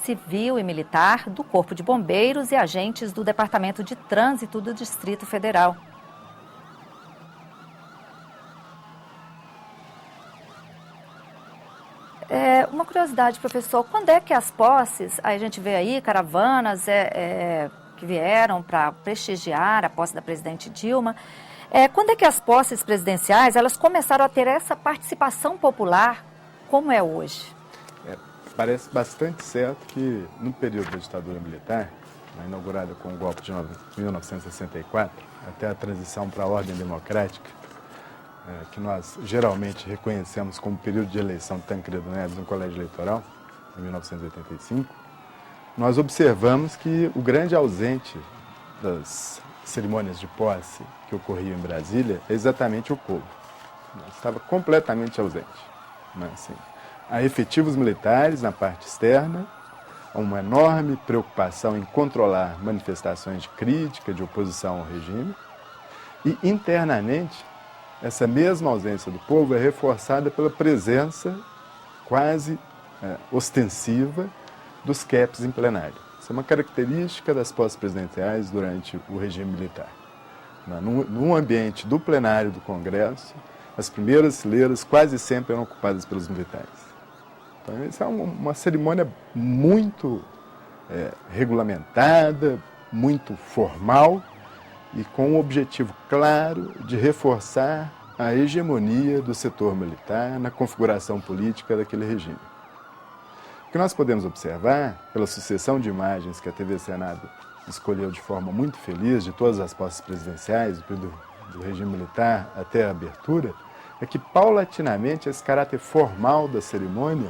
Civil e Militar, do Corpo de Bombeiros e agentes do Departamento de Trânsito do Distrito Federal. Uma curiosidade, professor, quando é que as posses, a gente vê aí caravanas que vieram para prestigiar a posse da presidente Dilma, quando é que as posses presidenciais elas começaram a ter essa participação popular como é hoje? parece bastante certo que, no período da ditadura militar, inaugurada com o golpe de 1964, até a transição para a ordem democrática, que nós geralmente reconhecemos como período de eleição de Tancredo Neves no colégio eleitoral, em 1985, nós observamos que o grande ausente das cerimônias de posse que ocorriam em Brasília é exatamente o povo. Estava completamente ausente. Assim, há efetivos militares na parte externa, há uma enorme preocupação em controlar manifestações de crítica, de oposição ao regime, e internamente essa mesma ausência do povo é reforçada pela presença quase ostensiva dos CAPs em plenário. Isso é uma característica das posses presidenciais durante o regime militar. No ambiente do plenário do Congresso, as primeiras fileiras quase sempre eram ocupadas pelos militares. Então, isso é uma cerimônia muito regulamentada, muito formal e com o objetivo claro de reforçar a hegemonia do setor militar na configuração política daquele regime. O que nós podemos observar, pela sucessão de imagens que a TV Senado escolheu de forma muito feliz, de todas as posses presidenciais, do regime militar até a abertura, é que, paulatinamente, esse caráter formal da cerimônia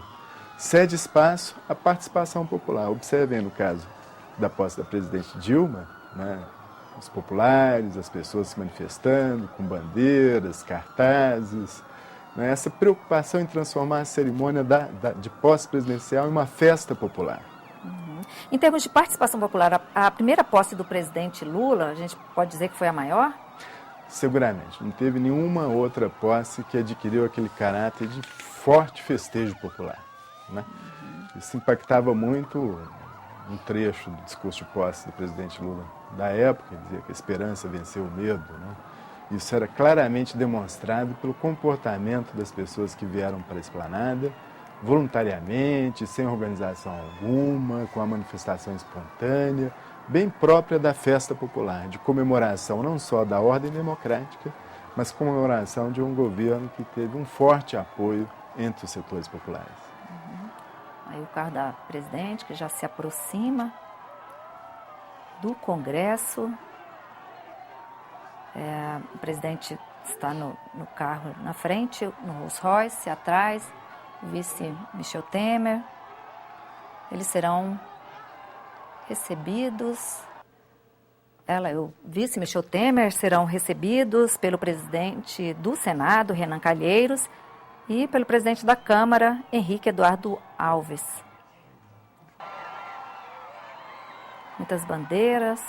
cede espaço à participação popular. Observem, no caso da posse da presidente Dilma, os populares, as pessoas se manifestando com bandeiras, cartazes, essa preocupação em transformar a cerimônia de posse presidencial em uma festa popular. Uhum. Em termos de participação popular, a primeira posse do presidente Lula, a gente pode dizer que foi a maior? Seguramente. Não teve nenhuma outra posse que adquiriu aquele caráter de forte festejo popular. Isso impactava muito um trecho do discurso de posse do presidente Lula da época, dizia que a esperança venceu o medo. Isso era claramente demonstrado pelo comportamento das pessoas que vieram para a esplanada, voluntariamente, sem organização alguma, com a manifestação espontânea, bem própria da festa popular, de comemoração não só da ordem democrática, mas comemoração de um governo que teve um forte apoio entre os setores populares. Uhum. Aí o carro da presidente, que já se aproxima do Congresso. O presidente está no carro na frente, no Rolls Royce, atrás, o vice Michel Temer. Eles serão recebidos, ela e o vice Michel Temer serão recebidos pelo presidente do Senado, Renan Calheiros, e pelo presidente da Câmara, Henrique Eduardo Alves. Muitas bandeiras.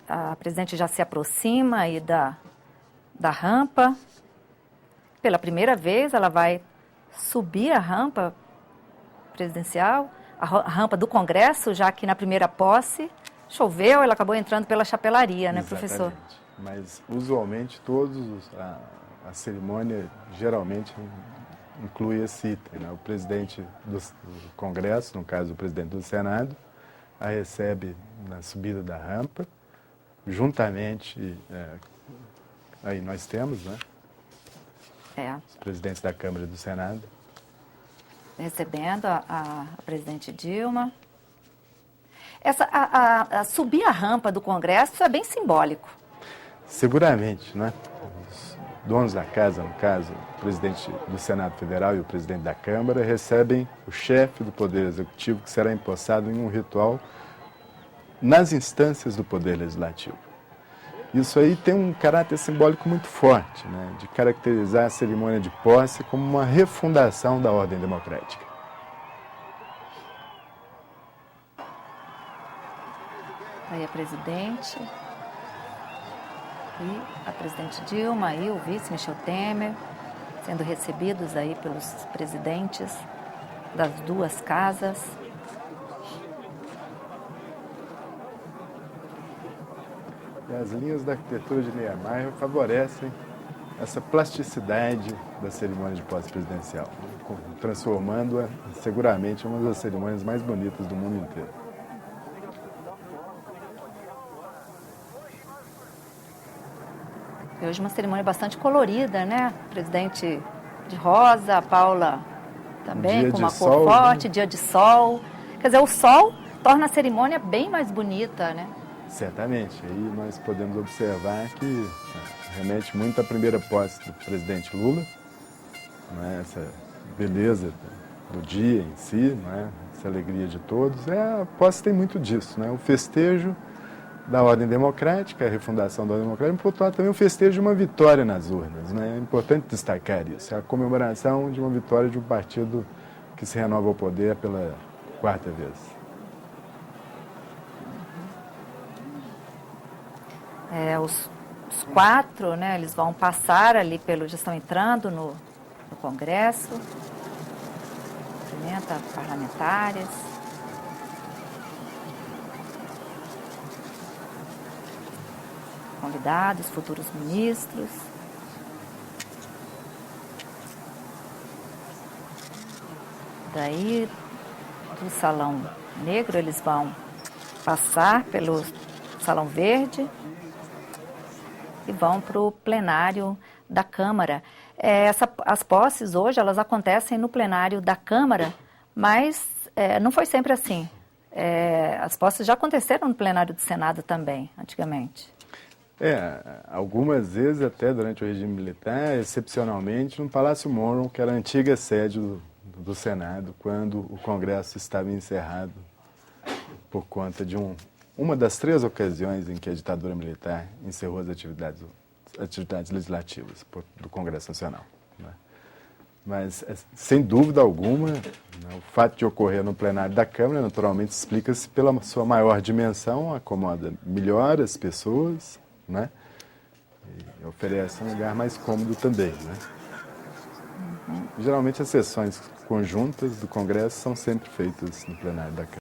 A presidente já se aproxima aí da rampa. Pela primeira vez, ela vai subir a rampa presidencial, a rampa do Congresso, já que na primeira posse choveu, ela acabou entrando pela chapelaria, né, professor? Mas, usualmente, a cerimônia geralmente inclui esse item. O presidente do Congresso, no caso o presidente do Senado, a recebe na subida da rampa, juntamente, aí nós temos, os presidentes da Câmara e do Senado. Recebendo a presidente Dilma. Subir a rampa do Congresso é bem simbólico. Seguramente, Os donos da casa, no caso, o presidente do Senado Federal e o presidente da Câmara, recebem o chefe do Poder Executivo, que será empossado em um ritual nas instâncias do Poder Legislativo. Isso aí tem um caráter simbólico muito forte, de caracterizar a cerimônia de posse como uma refundação da ordem democrática. Aí a presidente e a presidente Dilma e o vice Michel Temer sendo recebidos aí pelos presidentes das duas casas. E as linhas da arquitetura de Niemeyer favorecem essa plasticidade da cerimônia de posse presidencial, transformando-a seguramente em uma das cerimônias mais bonitas do mundo inteiro. E hoje uma cerimônia bastante colorida, né? Presidente de rosa, a Paula também, com uma cor forte, dia de sol. Quer dizer, o sol torna a cerimônia bem mais bonita, né? Certamente. Aí nós podemos observar que remete muito à primeira posse do presidente Lula, né? Essa beleza do dia em si, né? Essa alegria de todos. A posse tem muito disso, né? O festejo da ordem democrática, a refundação da ordem democrática, e, por outro lado, também o festejo de uma vitória nas urnas, né? É importante destacar isso. É a comemoração de uma vitória de um partido que se renova ao poder pela 4ª vez. Os 4, né, eles vão passar ali já estão entrando no Congresso, cumprimenta parlamentares. Convidados, futuros ministros. Daí, do Salão Negro, eles vão passar pelo Salão Verde e vão para o plenário da Câmara. As posses hoje, elas acontecem no plenário da Câmara, mas não foi sempre assim. As posses já aconteceram no plenário do Senado também, antigamente. Algumas vezes até durante o regime militar, excepcionalmente no Palácio Monroe, que era a antiga sede do Senado, quando o Congresso estava encerrado por conta de uma das 3 ocasiões em que a ditadura militar encerrou as atividades legislativas do Congresso Nacional, né? Mas, sem dúvida alguma, né, o fato de ocorrer no plenário da Câmara, naturalmente, explica-se pela sua maior dimensão, acomoda melhor as pessoas, né? E oferece um lugar mais cômodo também, né? Geralmente as sessões conjuntas do Congresso são sempre feitas no plenário da Câmara.